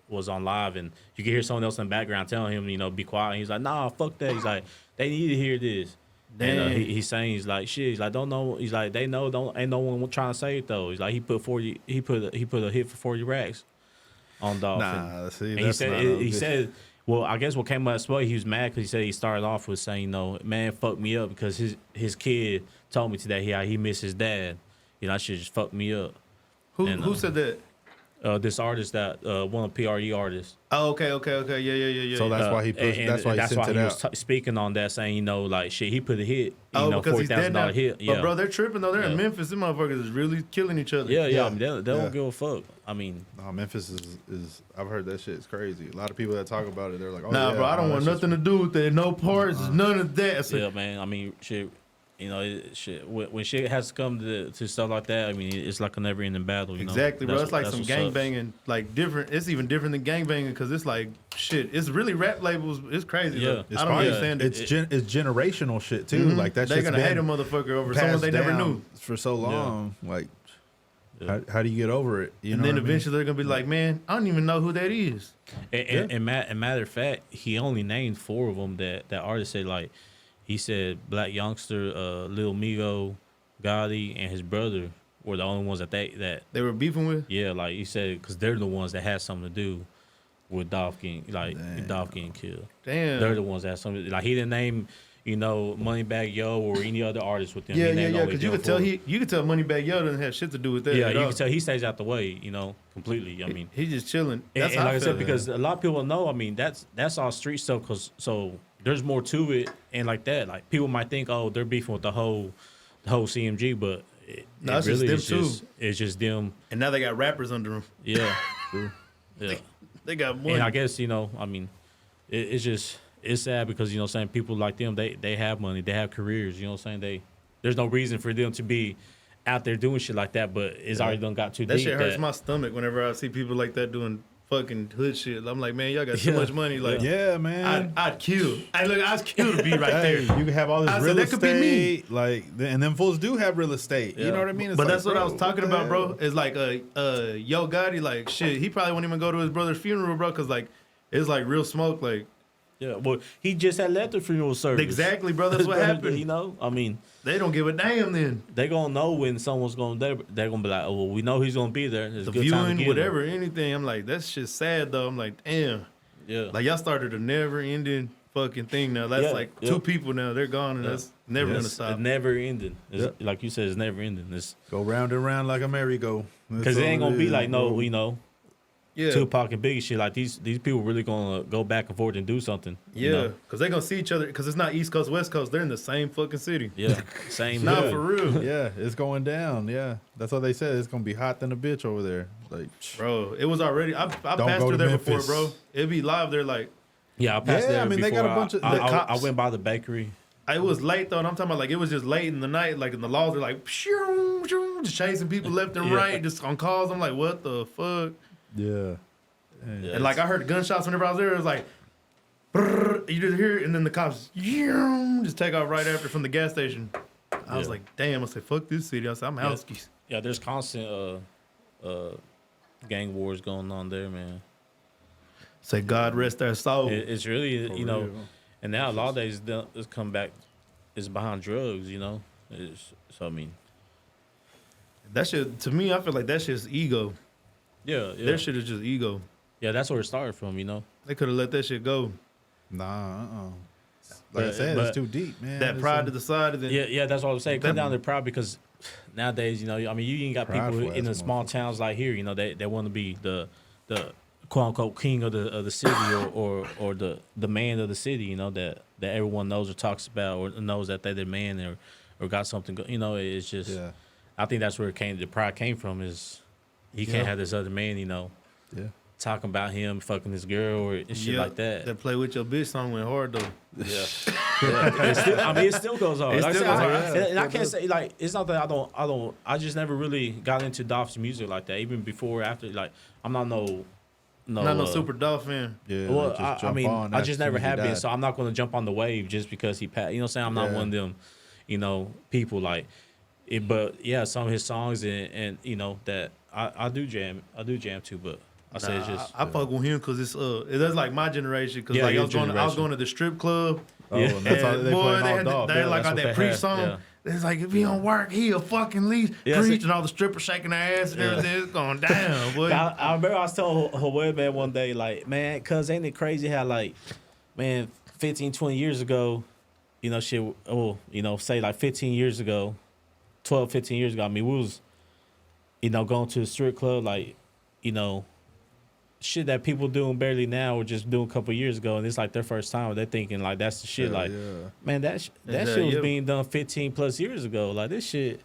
was on live, and you can hear someone else in the background telling him, you know, be quiet. And he's like, nah, fuck that. He's like, they need to hear this. And Damn. he's saying, he's like, shit. He's like, don't know. He's like, they know. Don't ain't no one trying to say it though. He's like, he put a hit for 40 racks on Dolph. Nah, see, And he that's said, not he a- said, well, I guess what came out of smoke, he was mad because he said he started off with saying, you know, man, fuck me up because his kid told me today he missed his dad. You know, that shit just fucked me up. Who And, who said that? This artist that one of PRE artists. Oh, okay. Yeah. So that's why he pushed. And That's why he sent it was out. speaking on that, saying, you know, like shit, he put a hit, you know, because he's dead now. $40,000 hit. But bro, they're tripping though. They're in Yeah. Memphis. Them motherfuckers is really killing each other. yeah. Yeah. I mean, they Yeah. don't give a fuck. I mean, No, Memphis is. I've heard that shit is crazy. A lot of people that talk about it, they're like, oh, Nah, yeah, bro, I don't no, want that shit's- nothing to do with that. No parts, none of that. It's yeah, man. I mean, shit. You know, shit. When shit has to come to stuff like that, I mean, it's like a never-ending battle. You know? Exactly, bro. That's It's like that's some what gang sucks. banging, like different. It's even different than gang banging because it's like shit. It's really rap labels. It's crazy. Yeah. though. It's I don't probably- understand it. It's generational shit too. Mhm. Like that. They're shit's gonna hate a been motherfucker over someone passed they never down knew. for so long. Like, Yeah. how do you get over it? You And know then what I mean? eventually they're gonna be like, man, I don't even know who that is. And matter of fact, he only named 4 of them that artist said, like, he said Black Youngster, Lil Migo, Gotti, and his brother were the only ones that They were beefing with. yeah, like he said, because they're the ones that had something to do with Dolph getting, Dolph getting killed. Damn. They're the ones that had something, like, he didn't name, you know, Moneybagg Yo or any other artist with them. Yeah, He named only because you them could tell 4. you could tell Moneybagg Yo doesn't have shit to do with that. Yeah, at you all. can tell he stays out the way, you know, completely. I mean, He's just chilling. and, That's and how like I I said, feel. because a lot of people know. I mean, that's all street stuff. So there's more to it, and like that, like people might think, oh, they're beefing with the whole CMG, but No, it's just really them is too. it's just them. And now they got rappers under them. Yeah, yeah. They got one. And I guess, you know, I mean, it's just it's sad because, you know, what I'm saying, people like them, they have money, they have careers. You know, what I'm saying, there's no reason for them to be out there doing shit like that, but it's already done got too That deep. shit hurts my stomach whenever I see people like that doing fucking hood shit. I'm like, man, y'all got too Yeah. much money. Like, Yeah, man. I'd kill. I was killed to be right Hey, there. you can have all this I said, real that could be me. estate, like, and them fools do have real estate. You Yeah. know what I mean? It's But like, that's what I was talking what the about, bro. hell? It's like, Yo Gotti, like, shit, he probably won't even go to his brother's funeral, bro, because, like, it's like real smoke. Like, Yeah, well, he just had left the funeral service. exactly, bro. That's what happened. You know, I mean, They don't give a damn then. they gonna know when someone's gonna. They're gonna be like, oh, well, we know he's gonna be there. It's a The good time to viewing, get whatever, anything. I'm like, that's shit sad, though. I'm like, damn. him. Yeah, Like, y'all started a never-ending fucking thing now. That's Yeah, like yeah. 2 people now. They're gone, and Yeah. that's never going to it's stop. never ending. It's, Yeah. Like you said, it's never ending. It's Go round and round like a merry-go. because it ain't gonna be like no, you know, Yeah. Tupac and Biggie shit. Like these people really gonna go back and forth and do something. you Yeah, know? because they're going to see each other. Because it's not East Coast, West Coast. They're in the same fucking city. Yeah, same. Nah, hood. for real. Yeah, it's going down. Yeah, that's what they said. It's gonna be hot than a bitch over there. Like, Bro, it was already. I Don't passed go through to there before, Memphis. bro. It'd be live there like. Yeah, I passed Yeah, there. I mean, they got a before. bunch of- I, the I cops- went by the bakery. It was late though, and I'm talking about like it was just late in the night, like in the laws are like shoo, shoo, just chasing people left and Yeah. right, just on calls. I'm like, what the fuck? yeah, Yeah, And like I heard gunshots whenever I was there. It was like, brrr, you just hear it, and then the cops just take off right after from the gas station. I was Yeah. like, damn. I said, fuck this city. I said, I'm Yeah. out. yeah, there's constant gang wars going on there, man. Say God rest their soul. It's really For you know, real. and now a lot of days it's come back, is behind drugs. You know, so I mean, That shit to me, I feel like that shit's ego. yeah, Their shit is just ego. yeah, that's where it started from. You know, They could have let that shit go. nah. Like I But- said, but- it's too deep, man. That It's pride to the side, and then yeah, that's what I'm saying. Come That- down to pride because nowadays, you know, I mean, you ain't got people Prideful in the ass small motherfuckers. towns like here. You know, they want to be the quote unquote king of the city or the man of the city. You know that everyone knows or talks about or knows that they're the man or got something. You know, it's just. yeah, I think that's where it came. The pride came from is he can't Yeah. have this other man. You know, yeah. talking about him fucking this girl or shit like that. That play with your bitch song went hard though. Yeah. It still, I mean, it still goes on. It Like I still said, goes I- on, and I can't say like it's not that I just never really got into Dolph's music like that. Even before or after, like I'm not no Not no super Dolph fan. Yeah, Well, like, just I jump mean, on I as just soon never as he have been, died. so I'm not going to jump on the wave just because he passed. You know what I'm saying? I'm not Yeah. one of them, you know, people like it. But yeah, some of his songs and you know that I do jam too. But I say it's just I fuck with him because that's like my generation. Because Yeah, like I your was going generation. to the strip club. Oh, Yeah. and that's how And they boy, play they had off. they Yeah, like that's on what that they preach had, song. yeah. It's like if he don't work, he'll fucking leave. Yeah, Preach so- and all the strippers shaking their ass and everything. It's going down, boy. I remember I was telling Hawaii man one day, like, man, cuz ain't it crazy how, like, man, 15, 20 years ago, you know, shit, you know, say like 15 years ago, 12, 15 years ago, I mean, we was, you know, going to the strip club, like, you know, shit that people doing barely now or just doing a couple years ago, and it's like their first time. They're thinking, like, that's the shit. Yeah, like, yeah. man, that Yeah, shit was yeah. being done 15 plus years ago. Like, this shit,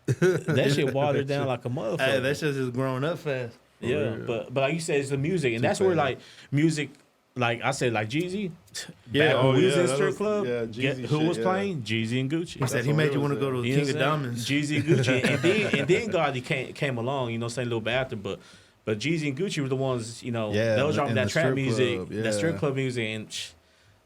that shit watered down like a motherfucker. Hey, that shit just growing up fast. Yeah, real. but like you said, it's the music, and that's where like music, like I said, like Jeezy. Yeah, back when we was yeah, in that strip was- club. yeah, Get, Jeezy who shit, was yeah. playing? Jeezy and Gucci. He said he what made it you want to was, go to You know King what of I'm Diamonds. saying? Jeezy and Gucci, and then Gotti came along. You know, saying a little bit after, but Jeezy and Gucci were the ones. You know, Yeah, they was dropping in that the trap strip music, club, that strip yeah. club music, and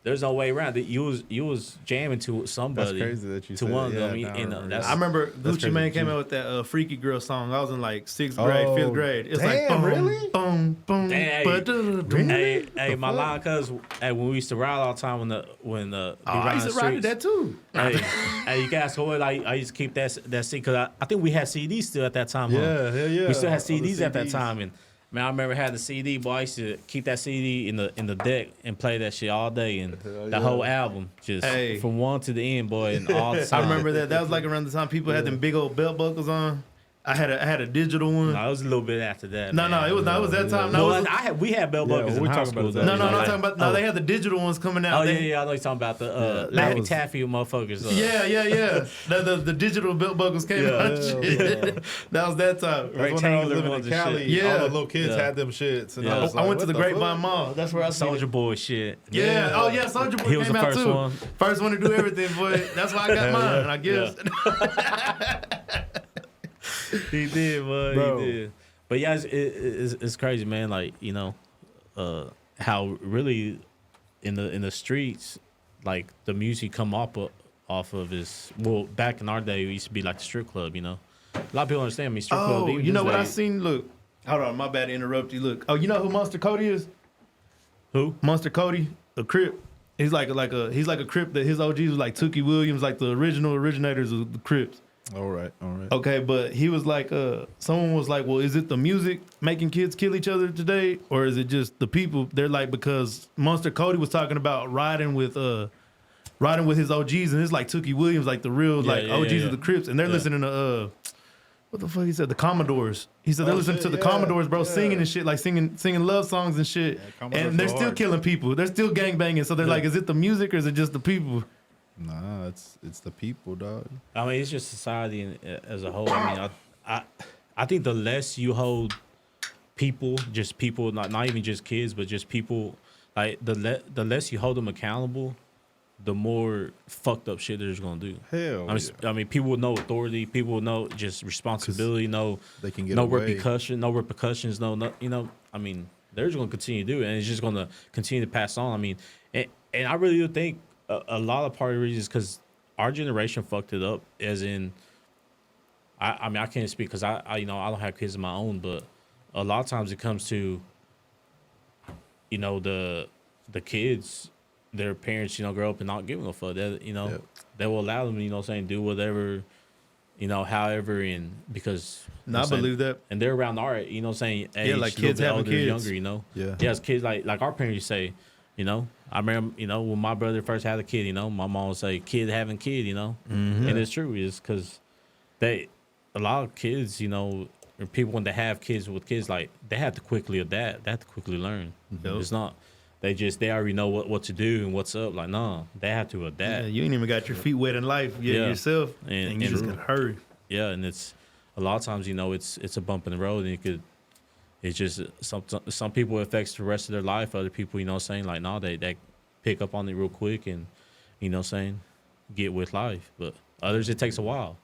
there's no way around it. You was jamming to That's somebody. crazy that you to said. one of yeah, them. now And, remember that's- that. I remember That's Gucci crazy. Mane came out with that Freaky Girl song. I was in like 6th grade, 5th grade. It's like damn, boom, really? boom, boom. Damn, ba-da-da-dum. Hey, my line, cuz, hey, when we used to ride all the time when Oh, I used to ride that too. Hey, you guys, like I used to keep that seat because I think we had CDs still at that time. Huh? Yeah, hell yeah. We still had All the CDs at that CDs. time, and man, I remember having the CD. Boy, I used to keep that CD in the deck and play that shit all day, and Hell the yeah. whole album, just Hey. from one to the end, boy, and all the time. I remember that. That was like around the time people had them big old belt buckles on. I had a digital one. No, it was a little bit after that. No, man. it was that time. No, Well, it was- we had bell Yeah, buckles we in high talking about school. that. though. no, I'm Like- talking about. No, they had the digital ones coming out. Oh They- yeah, I know you're talking about the that Laffy was- Taffy motherfuckers. Yeah. The digital belt buckles came Yeah, out. yeah, Shit. That was that time. That's when I was rectangular living ones in and Cali. shit. Yeah. All the little kids Yeah. had them shits. And Yeah. I, was I like, went to what the Grapevine fuck? Mall. That's where I seen Soldier it. Boy shit. Yeah. Oh yeah, Soldier Boy He was came the out first too. one. First one to do everything, boy. That's why I got mine. I guess. He did, bud. Bro. He did. But yeah, it's crazy, man. Like, you know, how really in the streets, like the music come off of is, well, back in our day, it used to be like the strip club, you know. A lot of people understand me. Strip club. Oh, even you know this what I day- seen? Look, hold on, my bad to interrupt you. Look, oh, you know who Monster Cody is? Who? Monster Cody, a Crip. He's like a Crip that his OGs was like Tookie Williams, like the originators of the Crips. All right. Okay, but he was like, someone was like, well, is it the music making kids kill each other today, or is it just the people? They're like, because Monster Cody was talking about riding with his OGs, and it's like Tookie Williams, like the real OGs of the Crips, and they're listening to what the fuck he said, the Commodores. He said they're listening to the Commodores, bro, singing and shit, like singing love songs and shit, and they're still killing people. They're still gangbanging. So they're like, is it the music or is it just the people? Nah, it's the people, dog. I mean, it's just society as a whole. I mean, I think the less you hold people, just people, not even just kids, but just people, like the less you hold them accountable, the more fucked up shit they're just gonna do. Hell, I mean, people with no authority, people with no just responsibility, they can get no away. repercussions, no, you know. I mean, they're just gonna continue to do it, and it's just gonna continue to pass on. I mean, and I really do think a lot of part of the reason is because our generation fucked it up. As in, I mean, I can't speak because I you know, I don't have kids of my own, but a lot of times it comes to, you know, the kids, their parents, you know, grow up and not giving a fuck. That, you know, they will allow them, you know, saying do whatever, you know, however, and because No, I believe that. and they're around our, you know, saying age, like a little kids bit having older, kids. younger, you know, Yeah. as kids, like our parents used to say, you know, I remember, you know, when my brother first had a kid, you know, my mom would say, kid having kid, you know, and it's true, is because a lot of kids, you know, or people when they have kids with kids, like they have to quickly adapt, they have to quickly learn. Yep. It's not. They already know what to do and what's up. Like, no, they have to adapt. Yeah, you ain't even got your feet wet in life yet yourself, and you just gotta hurry. Yeah, and it's a lot of times, you know, it's a bump in the road, and it's just some people it affects the rest of their life. Other people, you know, saying like, no, they pick up on it real quick and, you know, saying get with life. But others, it takes a while.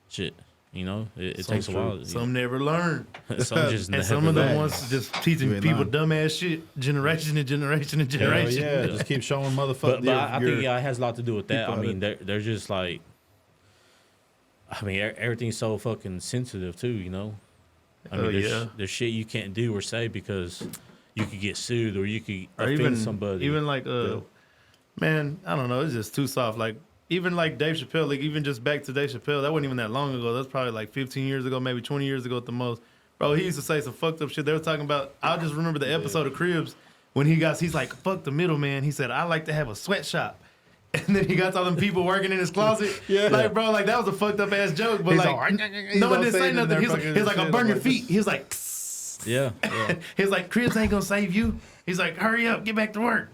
Shit, you know, it takes a while. Some never learn. Some just And some of never the learn. ones just teaching people dumbass shit, generation and generation and Hell generation. yeah, just keep showing motherfuckers. But I think it has a lot to do with that. I people mean, they're just like, I mean, everything's so fucking sensitive too, you know. I mean, there's shit you can't do or say because you could get sued or you could offend somebody. Even like, man, I don't know. It's just too soft. Like, even like Dave Chappelle, like even just back to Dave Chappelle, that wasn't even that long ago. That's probably like 15 years ago, maybe 20 years ago at the most. Bro, he used to say some fucked up shit. They were talking about, I just remember the episode of Cribs when he's like, fuck the middleman. He said, I like to have a sweatshop. And then he got all them people working in his closet. Yeah. Like, bro, like that was a fucked up ass joke. But He's like, like, no one didn't saying say in nothing. there He's fucking like, I'll shit. burn I'm your like, feet. He was like, yeah. he's like, Cribs ain't gonna save you. He's like, hurry up, get back to work.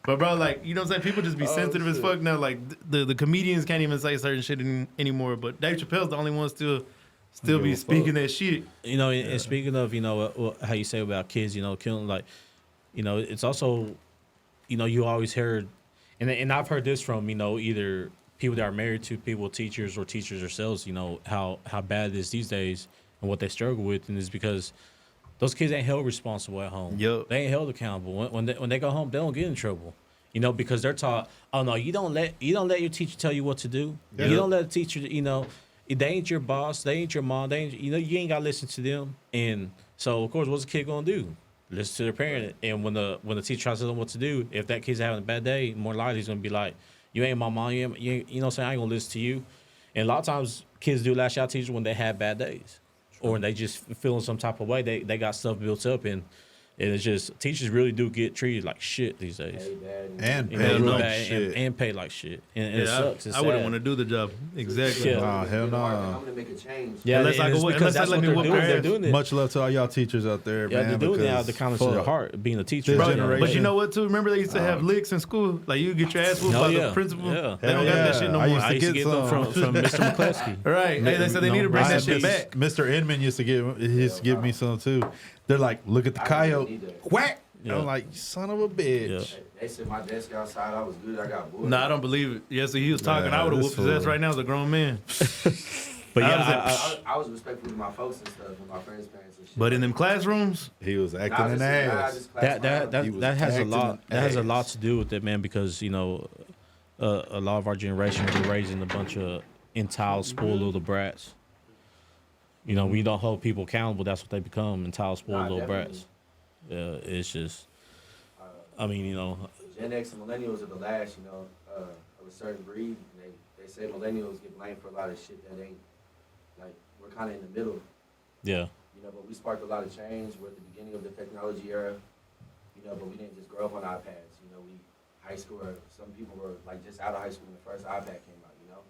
But bro, like, you know what I'm saying? People just be sensitive as fuck now. Like the comedians can't even say certain shit anymore. But Dave Chappelle's the only one still be speaking that shit. You know, and speaking of, you know, how you say about kids, you know, killing, like, you know, it's also, you know, you always heard, and I've heard this from, you know, either people that are married to people, teachers, or teachers themselves, you know, how bad it is these days and what they struggle with, and it's because those kids ain't held responsible at home. Yep. They ain't held accountable. When they go home, they don't get in trouble. You know, because they're taught, oh no, you don't let your teacher tell you what to do. Yeah. You don't let the teacher, you know, they ain't your boss, they ain't your mom, they ain't, you know, you ain't gotta listen to them. And so of course, what's the kid gonna do? Listen to their parent. And when the teacher tries to tell them what to do, if that kid's having a bad day, more likely he's gonna be like, you ain't my mom, you know what I'm saying, I ain't gonna listen to you. And a lot of times kids do lash out teachers when they have bad days. Or when they just feeling some type of way, they got stuff built up, and it's just, teachers really do get treated like shit these days. And You paid know, real like bad, shit. and paid like shit. And it Yeah, sucks. It's I wouldn't sad. want to do the job. Exactly. Yeah. Nah, hell no. I'm gonna make a change. Yeah, Unless I and go it's with- because unless I that's let what me they're whoop doing. their They're ass. doing it. Much love to all y'all teachers out there, Yeah, man. they're doing it out of the because kindness of their fuck. heart, being a teacher. This Bro, generation. but you know what too? Remember they used to have licks in school? Like you get your ass whooped Oh, by yeah. the principal. Yeah. They don't got that shit no I more. used I to used to get get them some. from Mr. McCluskey. Right. Hey, they said they need to bring No, that shit Miss- back. Mr. Inman used to give me some too. They're like, look at the coyote, whack. Yeah. I'm like, son of a bitch. Yeah. They said my desk outside. I was good. I got bored. Nah, I don't believe it. Yeah, so he was talking. Yeah, I would have this whooped his ass fool. right now as a grown man. But I yeah, I was respectful to my folks and stuff, and my friends' parents and shit. But in them classrooms, He was acting an ass. that has a acting lot. That has a ass. lot to do with it, man. Because a lot of our generation we're raising a bunch of entitled, spoiled little brats. We don't hold people accountable. That's what they become, entitled, spoiled little brats. It's just, Gen X and millennials are the last, of a certain breed. And they say millennials get blamed for a lot of shit that ain't, like, we're kind of in the middle. yeah, But we sparked a lot of change. We're at the beginning of the technology era, but we didn't just grow up on iPads. High school, or some people were, like, just out of high school when the first iPad came out,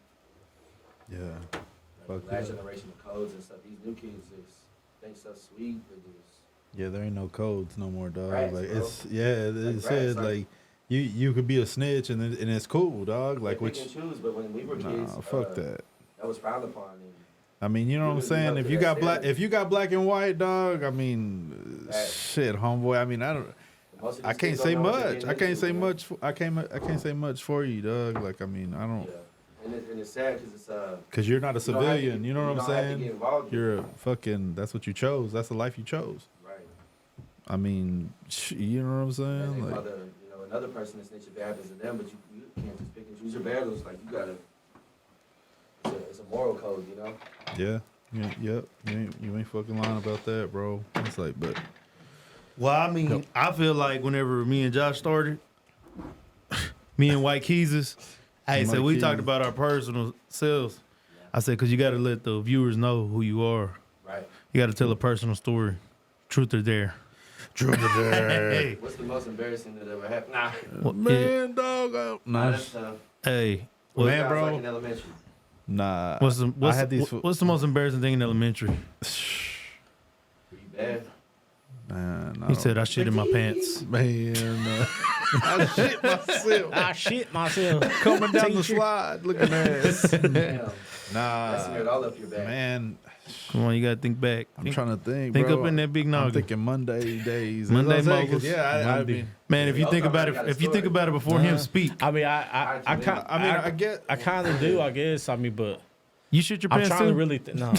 Yeah. Like, Fuck the last yeah. generation of codes and stuff. These new kids just think stuff's sweet. They just... Yeah, there ain't no codes no more, dog. Rats, like bro. it said like you could be a snitch and it's cool, dog. Like which pick and choose, but when we were kids, fuck that. That was frowned upon. And I mean, you know what I'm saying? If you got black and white, dog, I mean, shit, homeboy. I mean, I can't say much. I can't say much. I can't say much for you, dog. Like, I mean, I don't. Yeah. And it's sad because it's Because you're not a civilian. You know what I'm saying? You're a it. fucking. That's what you chose. That's the life you chose. Right. I mean, you know what I'm saying? Like, another person that snitch if it happens to them, but you can't just pick and choose your battles. Like, you gotta. It's a moral code, yeah. Yep. You ain't fucking lying about that, bro. It's like, but. well, I mean, I feel like whenever me and Josh started, me and White Keeses, hey, so we talked about our personal selves. I said, because you got to let the viewers know who you are. Right. You got to tell a personal story. Truth or dare. Truth or dare. Hey. What's the most embarrassing that ever happened? Nah. Well, Man, dog. Nah, that's tough. Hey. Man, Sounds bro. like in elementary. Nah. What's I the most embarrassing thing in elementary? Pretty bad. Man, He said I shit in my pants. Man, I shit myself. I shit myself. Coming down the slide, looking at Damn. Nah, That's smeared all up your back. man. Come on, you gotta think back. I'm trying to think. Think bro. up in that big I'm noggin. thinking Monday days. Monday That's what I'm saying, 'cause, moguls. Yeah, I mean, Man, if you Those think about already it, got a if you think story. about it before him speak, I mean, I get. I kind of do, I guess. I mean, but you shit your I'm pants trying to too. really no.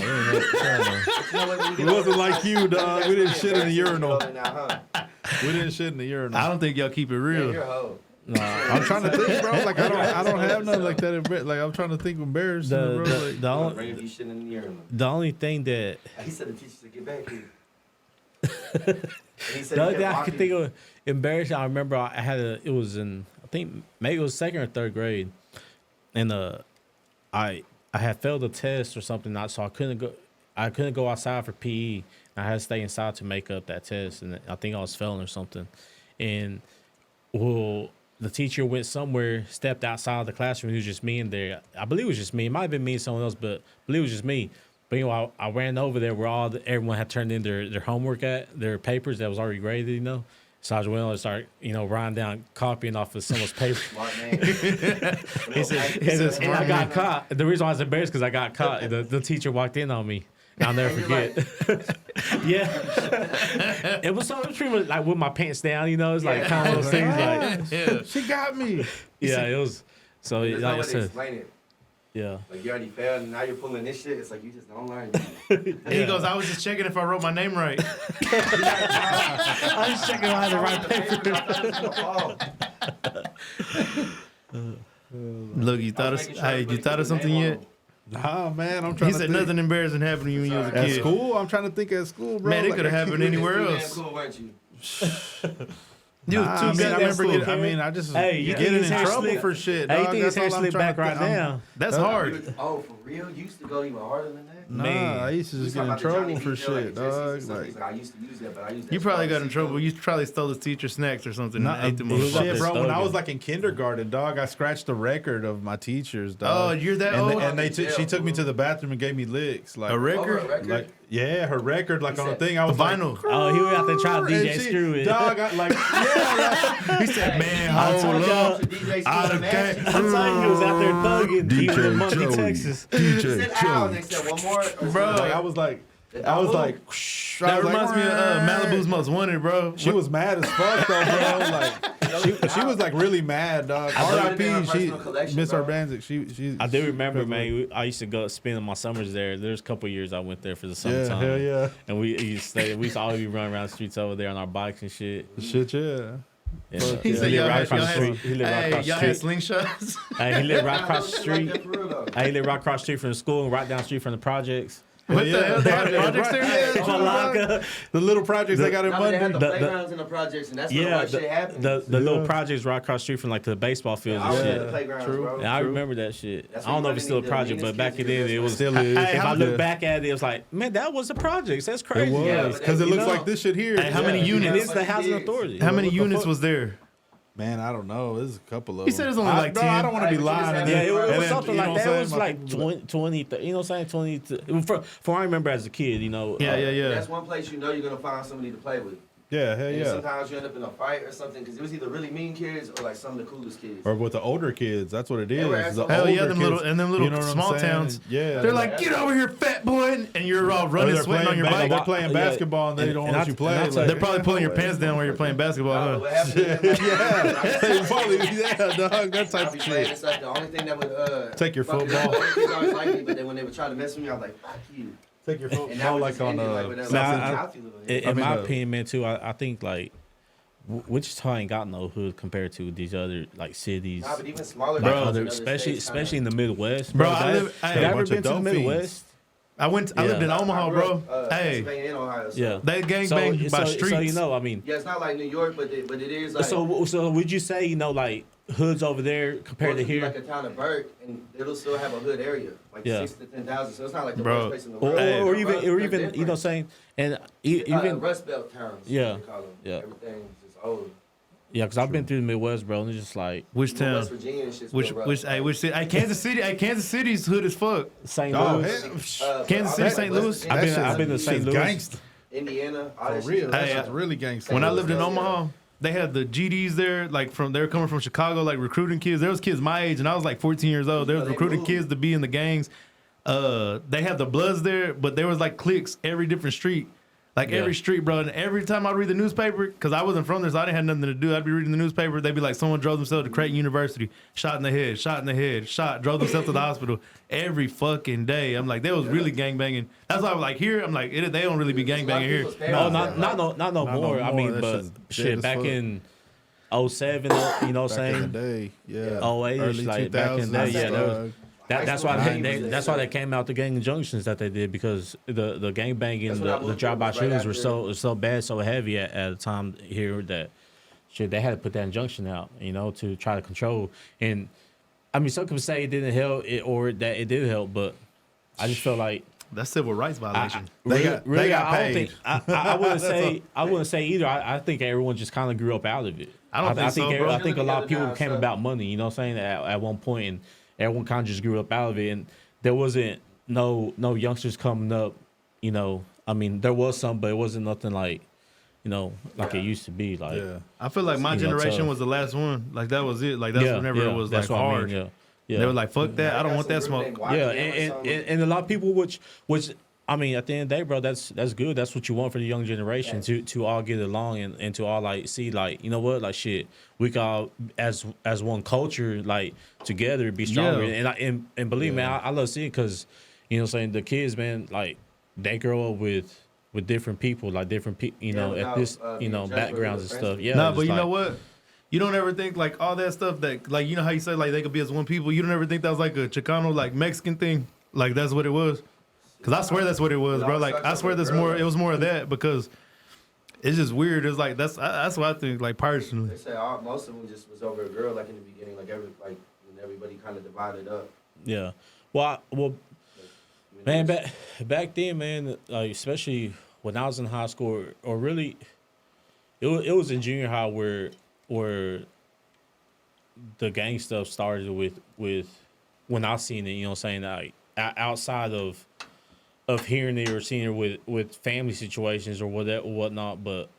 It wasn't like you, dog. We didn't shit in the urinal. Now, huh? We didn't shit in the urinal. I don't think y'all keep it Yeah, real. you're a hoe. I'm trying to think, bro. Like I don't have nothing like that. Like I'm trying to think embarrassing, bro. Like, Bring you shit in the urinal. the only thing that He said the teacher said, get back here. He said the he only thing kept I could walking. think of embarrassing. I remember I had it was in I think maybe it was second or third grade, and I had failed a test or something, so I couldn't go outside for PE. I had to stay inside to make up that test, and I think I was failing or something, and the teacher went somewhere, stepped outside of the classroom. It was just me in there. I believe it was just me. It might have been me and someone else, but I believe it was just me. But I ran over there where everyone had turned in their homework their papers that was already graded, So I just went on and started, writing down, copying off of someone's paper. Smart man. And I got caught. The reason why I was embarrassed because I got caught. The teacher walked in on me. I'll never forget. Yeah. It was pretty much like with my pants down, It's like kind of those things like, Yeah. she got me. yeah, it was. So There's no like I way to said, explain it. yeah. Like, you already failed, and now you're pulling this shit. It's like, you just don't learn. And he goes, I was just checking if I wrote my name right. I was checking if I had the right paper. Look, you thought of something yet? Nah, man, I'm trying He to said think. nothing embarrassing happened to you when you was a At kid. school, I'm trying to think at school, bro. Man, it Like, could have I happened keep- anywhere Damn else. cool, weren't you? You Nah, was too I mean, I goddamn remember cool. I just Hey, you getting think in his hair trouble slick? for shit. Hey, you dog. think his That's hair all I'm slick trying back to right think. now? That's Huh? hard. Oh, for real? You used to go even harder than that? Nah, Man. I used to just get in trouble for shit, dog. Like, I used to use that, but I used that. You probably got in trouble. You probably stole his teacher's snacks or something nah, and ate them he was motherfuckers. up shit, bro. When I Stogan. was like in kindergarten, dog, I scratched the record of my teachers, Oh, dog. you're that and old? she took me to the bathroom and gave me licks, like A record? like yeah, her record, like He on a said- thing. I was Vinyl. like, Oh, he was out there trying to and DJ screw it. dog. I, like, yeah, He said, man, I hold told up. y'all- I done came- I'm telling you, he was out there thugging. He was in Monkey, Joey. Texas. He said, ow, and they said, one more. Bro. like, I was like, That reminds me of Malibu's Most Wanted, bro. She was mad as fuck though, bro. Like, She was like really mad, dog. R.I.P. She Miss Urbanzik. She. I do remember, man. I used to go spend my summers there. There's a couple of years I went there for the summertime. Yeah, hell yeah. And we used to stay. We used to always be running around the streets over there on our bikes and shit. Shit, yeah. Yeah. He said, y'all had street. slingshots. Hey, he lived right across the street. Hey, he lived right across the street from the school and right down the street from the projects. What the hell? They had projects there? Malacca. The little projects they got in They had Monday. the playgrounds in the projects, and that's where all shit happened. The little projects right across the street from like the baseball fields and shit. The playgrounds, bro. Yeah, I remember that shit. I don't know if it's still a project, but back then it was. Still is. If I look back at it, it was like, man, that was a project. That's crazy. It was because it looks like this shit here. Hey, how many It units? is the housing authority. How many units was there? Man, I don't know. There's a couple of. He said it's only like 10. I don't want to be lying. Yeah, it was And then, something you know like what that. I'm It was saying? like 20, 30, you know what I'm saying? 20. From what I remember as a kid, you know. Yeah. That's one place you know you're gonna find somebody to play with. Yeah, hell And yeah. sometimes you end up in a fight or something because it was either really mean kids or like some of the coolest kids. Or with the older kids, that's what it is. were The actually- Hell yeah, older them little kids, and them little you know what I'm small saying? towns. Yeah, They're like, get over here, fat boy, and you're all running, they're sweating on your playing bike. They're playing basketball and they don't let you play. and I tell They're probably pulling your pants down while you're playing basketball. Nah, Huh? but what happened to them, Probably, yeah, dog, that type I be of playing shit. and stuff. The only thing that would Take your fuck football. me up, kids always like me, but then when they would try to mess with me, I was like, fuck you. Take your And that football was like just on ending, like, whatever. Nah, Some I- South you live in. In my mean, opinion, man, too, I think like Wichita ain't got no hood compared to these other like cities. Nah, but even smaller Bro, towns in other especially states in the Midwest. Bro, Bro, I live- have hey, you a ever bunch been of to the dope fiends. Midwest? I lived in Omaha, I grew bro. up, Hey, Pennsylvania and Ohio, so. Yeah. they gangbang by streets. So you know, I mean, Yeah, it's not like New York, but it is like. so would you say, you know, like hoods over there compared to here? Like a town of Burke, and it'll still have a hood area, like Yeah. 6,000 to 10,000. So it's not like the Bro. worst place in the Or, world. or They're even you know different. what I'm saying, and even Rust Belt towns. Yeah. They call them. Yeah. Everything's just old. yeah, because I've been through the Midwest, bro, and it's just like Which Even town? West Virginia and shit's Which still rough. city? Hey, Kansas City. Hey, Kansas City's hood as fuck. St. Oh, Louis. hell, Kansas City, St. Louis? I've been to St. Louis. Gangsta. Indiana, all For that real. shit. Hey, That's really gangsta. When I lived in Yeah. Omaha, they had the GDs there, like they were coming from Chicago, like recruiting kids. There was kids my age, and I was like 14 years old. They was they recruiting moved. kids to be in the gangs. They had the Bloods there, but there was like cliques every different street. Like Yeah. every street, bro. And every time I'd read the newspaper, because I wasn't from there, so I didn't have nothing to do. I'd be reading the newspaper. They'd be like, someone drove themselves to Creighton University, shot in the head, drove themselves to the hospital every fucking day. I'm like, they was really gangbanging. That's why I'm like, here, I'm like, they don't really be gangbanging here. No, not no more. I mean, That but shit's dead shit, as back fuck. in 07, you know what I'm Back in the saying? day, yeah. 08, Early like back in the day, 2000s, yeah. dog. That's why that's why they came out the gang injunctions that they did, because the gang banging, That's what I the moved drive-by from, right shootings were after. so bad, so heavy at the time here that shit, they had to put that injunction out, you know, to try to control. And I mean, some people say it didn't help or that it did help, but I just felt like That's civil rights violation. They got I don't paid. think I wouldn't say either. I think everyone just kind of grew up out of it. I don't think so, bro. I think a lot of people Now, came so- about money. You know what I'm saying? At one point, and everyone kind of just grew up out of it, and there wasn't no youngsters coming up. You know, I mean, there was some, but it wasn't nothing like, you know, like it used to be. Like, Yeah. I feel like my You know, generation tough. was the last one. Like that was it. Like that's whenever it was like that's what I mean, hard. yeah. They were like, fuck that. I don't want that smoke. Yeah, and a lot of people, which I mean, at the end of the day, bro, that's good. That's what you want for the young generation to all get along and to all like see like, you know what, like shit, we can all as one culture like together be stronger. Yeah. And believe me, I love seeing, because you know what I'm saying, the kids, man, like they grow up with different people, like different people, you know, at this, you know, backgrounds and stuff. Yeah, Nah, just but you like- know what? You don't ever think like all that stuff that like, you know how you say like they could be as one people. You don't ever think that was like a Chicano like Mexican thing. Like that's what it was. Cause I swear that's what it was, bro. Like I swear there's more. It was more of that, because it's just weird. It's like that's what I think. Like personally, They say most of them just was over a girl, like in the beginning, like when everybody kind of divided up. Yeah. Well, man, back then, man, like especially when I was in high school, or really, it was in junior high where the gang stuff started with when I seen it. You know what I'm saying? Like outside of hearing it or seeing it with family situations or whatnot, but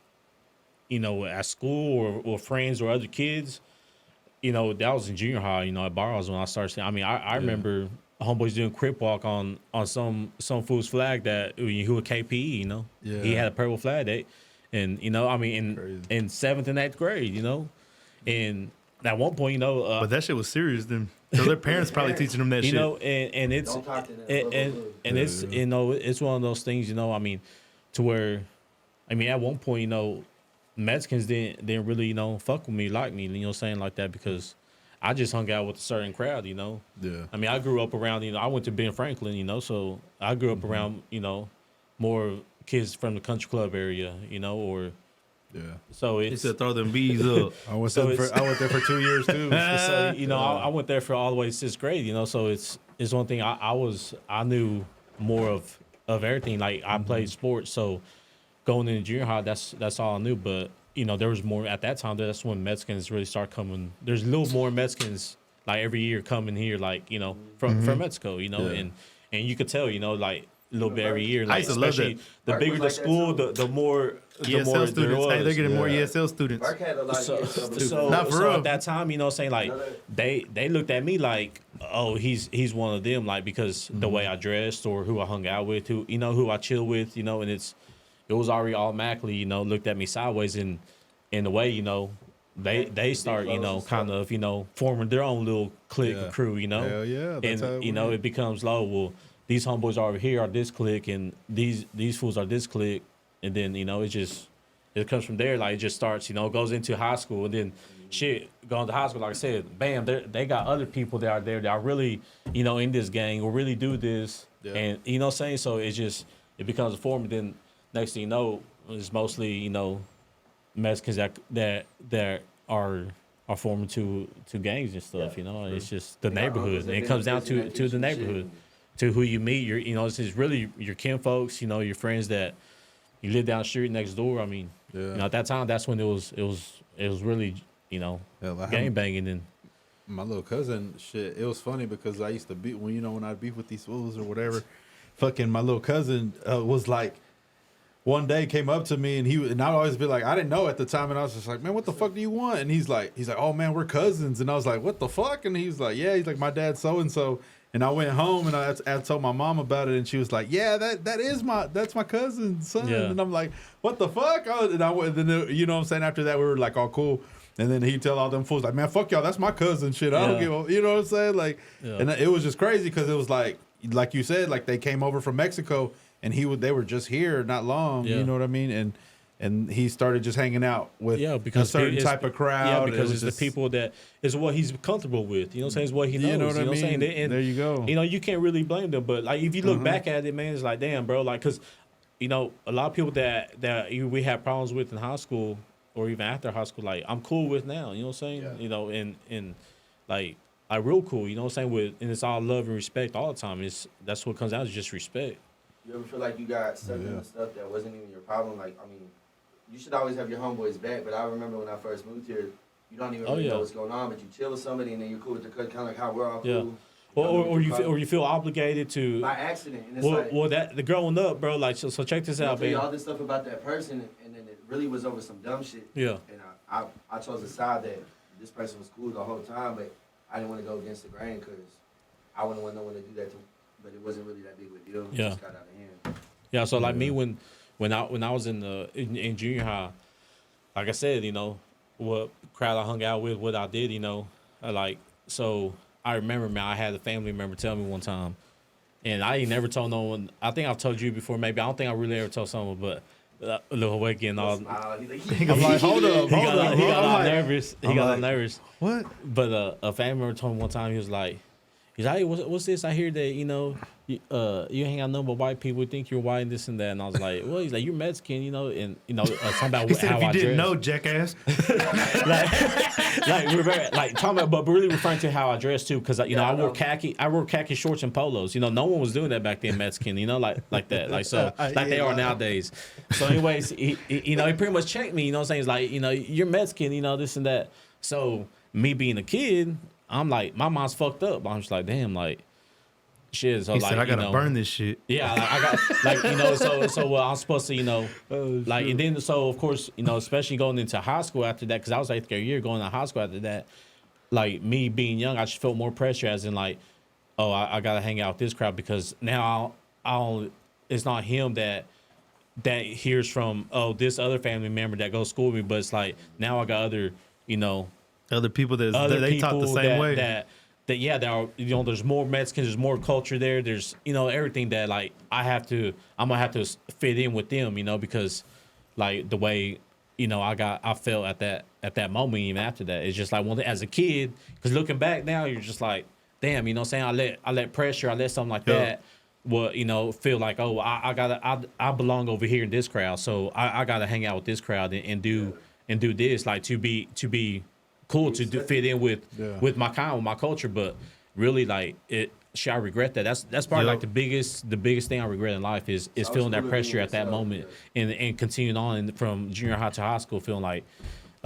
you know, at school or friends or other kids, you know, that was in junior high. You know, at Barrows when I started seeing. I mean, I remember homeboys doing crip walk on some fool's flag that who was KPE. You know, Yeah. he had a purple flag, and you know, I mean, in 7th and 8th grade, you know. And at one point, you know, But that shit was serious then. So their parents probably teaching them that you shit. know, and it's Don't talk to them. and it's you know, it's one of those things, you know. I mean, to where, I mean, at one point, you know, Mexicans didn't really, you know, fuck with me, like me, you know, what I'm saying, like that, because I just hung out with a certain crowd, you know. Yeah. I mean, I grew up around, you know, I went to Ben Franklin, you know, so I grew up Mm-hmm. around, you know, more kids from the country club area, you know, or Yeah. so He it's said throw them bees up. I went So there for 2 years too. so you know, I went there for all the way to 6th grade, you know, so it's one thing I knew more of everything. Like I played sports, so going into junior high, that's all I knew. But you know, there was more at that time. That's when Mexicans really start coming. There's a little more Mexicans like every year coming here, like you know, from Mexico, you know, Yeah. and you could tell, you know, like a little bit every year. I Like used to love especially that. the Mark bigger was the like that school, too. the more ESL students. there Hey, they're was. getting more Yeah. ESL students. Mark had a lot So, of kids. so, Not for so real. at that time, you know, what I'm saying like they looked at me like, oh, he's one of them, like because the way I dressed or who I hung out with, who I chill with, you know, and it was already automatically, you know, looked at me sideways in the way, you know, they start, you know, kind of, you know, forming their own little clique Yeah. or crew, you know, Hell yeah, that's how and it you know, works. it becomes low. Well, these homeboys are over here are this clique, and these fools are this clique, and then you know, it comes from there. Like it just starts, you know, goes into high school, and then shit going to high school. Like I said, bam, they got other people that are there that are really, you know, in this gang or really do this, Yeah. and you know, what I'm saying, so it becomes a form. And then next thing you know, it's mostly, you know, Mexicans that are forming to gangs and stuff. You know, it's just the They got neighborhood, uncles and that it been comes in down prison to that the teach you neighborhood, shit. to who you meet. You know, it's really your kin folks. You know, your friends that you live down the street next door. I mean, Yeah. you know, at that time, that's when it was really, you know, Hell, I gang have- banging and My little cousin, shit, it was funny because I used to beat when I'd beef with these fools or whatever. Fucking my little cousin was like, one day came up to me and I'd always be like, I didn't know at the time, and I was just like, man, what the fuck do you want? And he's like, oh man, we're cousins, and I was like, what the fuck? And he was like, yeah, he's like, my dad's so and so. And I went home and I told my mom about it, and she was like, yeah, that's my cousin's son. Yeah. And I'm like, what the fuck? And I went, then you know what I'm saying? After that, we were like all cool. And then he'd tell all them fools like, man, fuck y'all, that's my cousin shit. I don't Yeah. give a, you know what I'm saying? Like, Yeah. and it was just crazy because it was like you said, like they came over from Mexico and they were just here not long. Yeah. You know what I mean? And he started just hanging out with because a certain it's- type of crowd. Yeah, It because was it's just- the people that is what he's comfortable with. You know what I'm saying? It's what he knows. You know what I I'm saying? mean? And, There you go. You know, you can't really blame them. But like if you look back at it, man, it's like, damn, bro, like because you know a lot of people that we have problems with in high school or even after high school, like I'm cool with now. You know what I'm saying? Yeah. You know, and like real cool. You know what I'm saying? And it's all love and respect all the time. That's what comes out is just respect. You ever feel like you got stuck in the stuff that wasn't even your problem? Like, I mean, you should always have your homeboys back, but I remember when I first moved here, you don't even really know what's going on, but you chill with somebody and then you're cool with the cut, kind of like how we're all cool. Or you feel obligated to by accident, and it's that the growing up, bro. Like so check this out, tell you man. all this stuff about that person, and then it really was over some dumb shit. Yeah. And I chose a side that this person was cool the whole time, but I didn't want to go against the grain because I wouldn't want no one to do that to me. But it wasn't really that big of a deal. It Yeah. just got out of hand. Yeah, so like me when I was in junior high, like I said, you know, what crowd I hung out with, what I did, you know, so I remember, man, I had a family member tell me one time, and I ain't never told no one. I think I've told you before, maybe I don't think I really ever told someone, but a little weekend, all Smile. He's I'm like, hold up, he hold got up. all I'm like, nervous. He I'm got all like- nervous. what? But a family member told me one time, he's like, hey, what's this? I hear that, you know, you hang out nothing but white people, we think you're white and this and that. And I was like, well, he's like, you're Mexican, you know, and, you know, talking about He said how if you I didn't dress. know, jackass. like we're very, like talking about, but really referring to how I dress too, because you know I wore khaki shorts and polos. You know, no one was doing that back then, Mexican. You know, like that, like so, like they are nowadays. So, anyways, he you know he pretty much checked me. You know, what I'm saying, he's like, you know, you're Mexican. You know, this and that. So me being a kid, I'm like, my mom's fucked up. I'm just like, damn, like. Shit, so He like said, I gotta you know, burn this shit. yeah, I got like you know, so I'm supposed to, you know, like and then so of course, you know, especially going into high school after that, because I was 8th grade year going to high school after that, like me being young, I just felt more pressure as in like, oh, I gotta hang out with this crowd because now I'll it's not him that hears from this other family member that goes to school with me, but it's like now I got other, you know, other people that other they people talk the same way. that there are, there's more Mexicans, there's more culture there, there's everything that like I'm gonna have to fit in with them, because like the way I felt at that moment. Even after that, it's just like as a kid, because looking back now, you're just like, damn, saying I let pressure, I let something like that, feel like, oh, I belong over here in this crowd, so I gotta hang out with this crowd and do this, like to be cool, to fit in with my kind, with my culture. But really, like, should I regret that? That's probably like the biggest thing I regret in life is feeling that pressure at that moment, and continuing on from junior high to high school, feeling like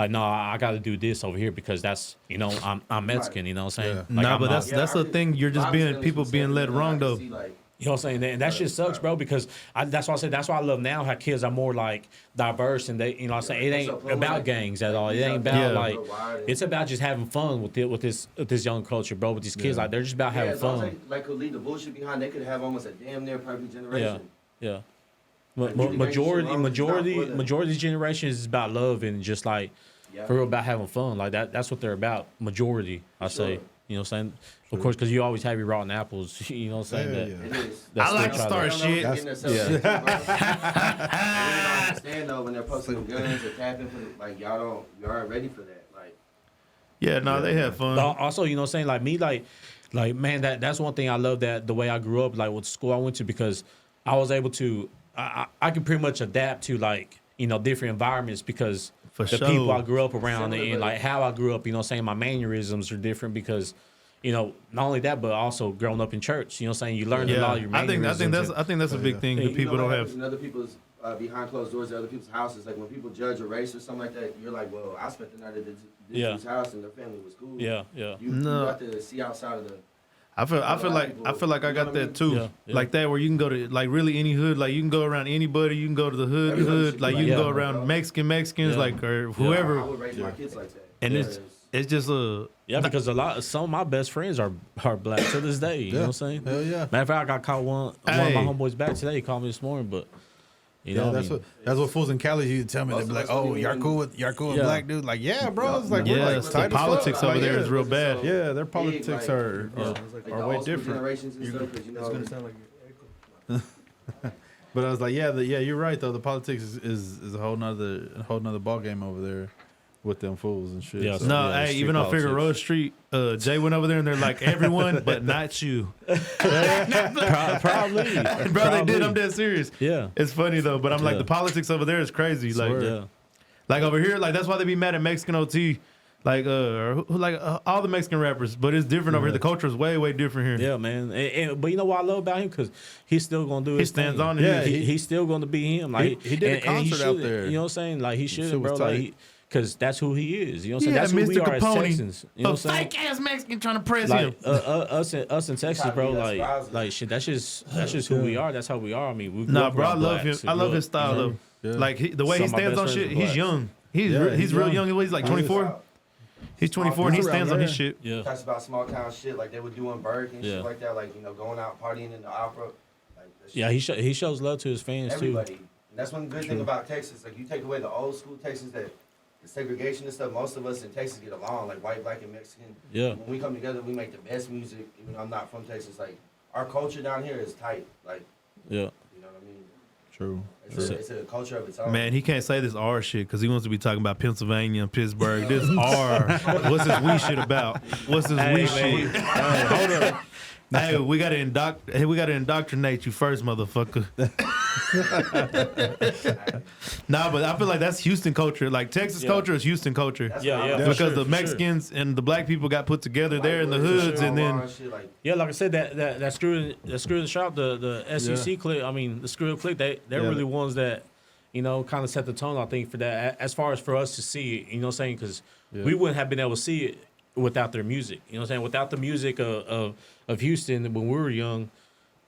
no, I got to do this over here because that's I'm Mexican. You know what I'm saying? Like, no, but that's the thing. You're just people being led wrong though. You know what I'm saying? And that shit sucks, bro, because that's why I said, that's why I love now how kids are more like diverse, and they, what I'm saying, it ain't about gangs at all. It ain't about like, it's about just having fun with this young culture, bro, with these kids. Like, they're just about having fun. Like, could leave the bullshit behind. They could have almost a damn near perfect generation. Yeah. Majority of these generations is about love and just like, for real, about having fun. Like that's what they're about. Majority, I say. You know what I'm saying? Of course, because you always have your rotten apples. You know what I'm saying? It is. I like to start shit. I really don't understand though when they're posting guns or tapping for like you aren't ready for that. Like, they have fun. Also, you know what I'm saying? Like me, like man, that's one thing I love, that the way I grew up, like with the school I went to, because I was able to I can pretty much adapt to like different environments because people I grew up around and like how I grew up, saying my mannerisms are different because, not only that, but also growing up in church, saying you learn a lot of your mannerisms. I think that's a big thing that people don't have. In other people's behind closed doors at other people's houses, like when people judge a race or something like that, you're like, well, I spent the night at this dude's house and their family was cool. Yeah. You got to see outside of the. I feel like I got that too. Like that, where you can go to like really any hood. Like you can go around anybody. You can go to the hood. Like you can go around Mexicans, like, or whoever. I would raise my kids like that. And it's just because some of my best friends are black to this day. You know what I'm saying? Hell yeah. Matter of fact, I got caught one of my homeboys back today. He called me this morning, but that's what fools in Cali used to tell me. They'd be like, "Oh, you're cool with black dudes." Like, yeah, bro. It's like, we're like the politics over there is real bad. Yeah, their politics are way different. But I was like, yeah, you're right though. The politics is a whole nother ball game over there with them fools and shit. Yeah, so, even on Figueroa Street, Jay went over there and they're like, everyone but not you. Probably. Bro, they did. I'm dead serious. Yeah. It's funny though, but I'm like, the politics over there is crazy. Like, like over here, like that's why they be mad at Mexican OT. Like all the Mexican rappers, but it's different over here. The culture is way, way different here. Yeah, man. But you know what I love about him? Because he's still gonna do his thing. He stands on it. Yeah, he's still gonna be him. Like he did a concert out there. You know what I'm saying? Like he should, bro. Like because that's who he is. You know what I'm saying? Yeah, That's Mr. who we are as Capone, Texans. You know what I'm saying? Fake ass Mexican trying to press like, him. Us in Texas, bro. Like shit. That's just who we are. That's how we are. I mean, we bro. I love him. I love his style though. Yeah. Like the way he stands on shit. He's young. He's real young. He's like 24. He's 24 and he stands on his shit. Yeah. Talks about small town shit like they would do in Burke and shit like that. Like going out partying in the opera. Like, he shows love to his fans everybody. And that's one good thing about Texas. Like you take away the old school Texas, that the segregation and stuff. Most of us in Texas get along, like white, black, and Mexican. Yeah. When we come together, we make the best music. Even though I'm not from Texas, like our culture down here is tight. Like you know what I mean? True. It's a culture of its own. Man, he can't say this R shit because he wants to be talking about Pennsylvania and Pittsburgh. This R. What's this we shit about? What's this we shit? Hold up. Hey, we gotta indoctrinate you first, motherfucker. Nah, but I feel like that's Houston culture. Like Texas culture is Houston culture. Because the Mexicans and the black people got put together there in the hoods, and then like I said, that screw the shop, the SEC clique. I mean, the screw clique. They're really ones that kind of set the tone. I think for that, as far as for us to see it. You know what I'm saying? Because we wouldn't have been able to see it without their music. You know what I'm saying? Without the music of Houston when we were young,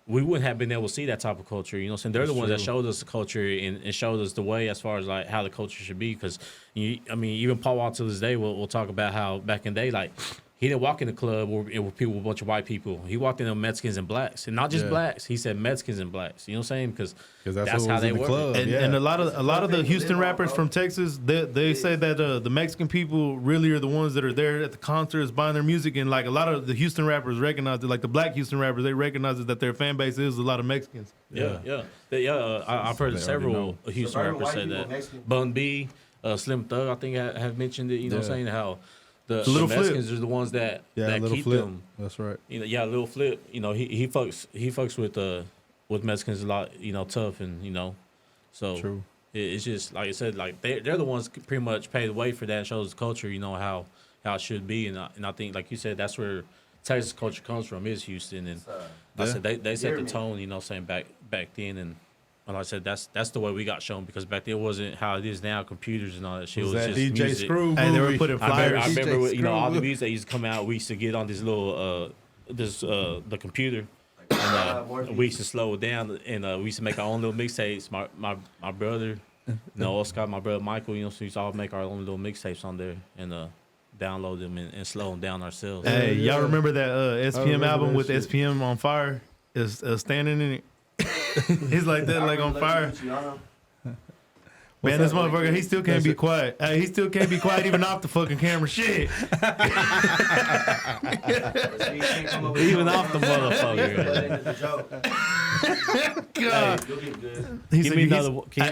we wouldn't have been able to see that type of culture. You know what I'm saying? They're the ones that showed us the culture and showed us the way as far as like how the culture should be. Because even Paul Wall to this day will talk about how back in the day, like he didn't walk in the club where it were people with a bunch of white people. He walked in with Mexicans and blacks, and not just blacks. He said Mexicans and blacks. You know what I'm saying? Because that's how they were. And a lot of the Houston rappers from Texas, they say that the Mexican people really are the ones that are there at the concerts buying their music, and like a lot of the Houston rappers recognize it, like the black Houston rappers, they recognize that their fan base is a lot of Mexicans. I've heard several Houston rappers say that. Bun B, Slim Thug, I think have mentioned it. You know what I'm saying? How the Mexicans are the ones that keep Flip. them. That's right. You know, Lil Flip. You know, he fucks with Mexicans a lot. You know, tough and so True. It's just like I said, like they're the ones pretty much pay the way for that and shows the culture. You know how it should be, and I think like you said, that's where Texas culture comes from is Houston, and like I said they set the tone. You know, saying back then and. Like I said, that's the way we got shown because back then it wasn't how it is now, computers and all that shit. It was that just DJ music. Screw Hey, they were putting flyers. I remember all the music that used to come out. We used to get on this little the computer, and we used to slow it down, and we used to make our own little mixtapes. My brother, Oscar, my brother Michael, so we used to all make our own little mixtapes on there and download them and slow them down ourselves. Hey, y'all remember that SPM album with shit. SPM on fire? Is standing in it. He's like that, like on fire. Man, this motherfucker, he still can't be quiet. He still can't be quiet even off the fucking camera. Shit. Even off the motherfucker. God. Can you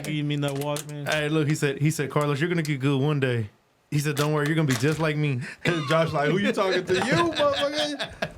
give me another water, man? Hey, look, he said, Carlos, you're gonna get good one day. He said, don't worry, you're gonna be just like me. Josh, like, who you talking to? You, motherfucker.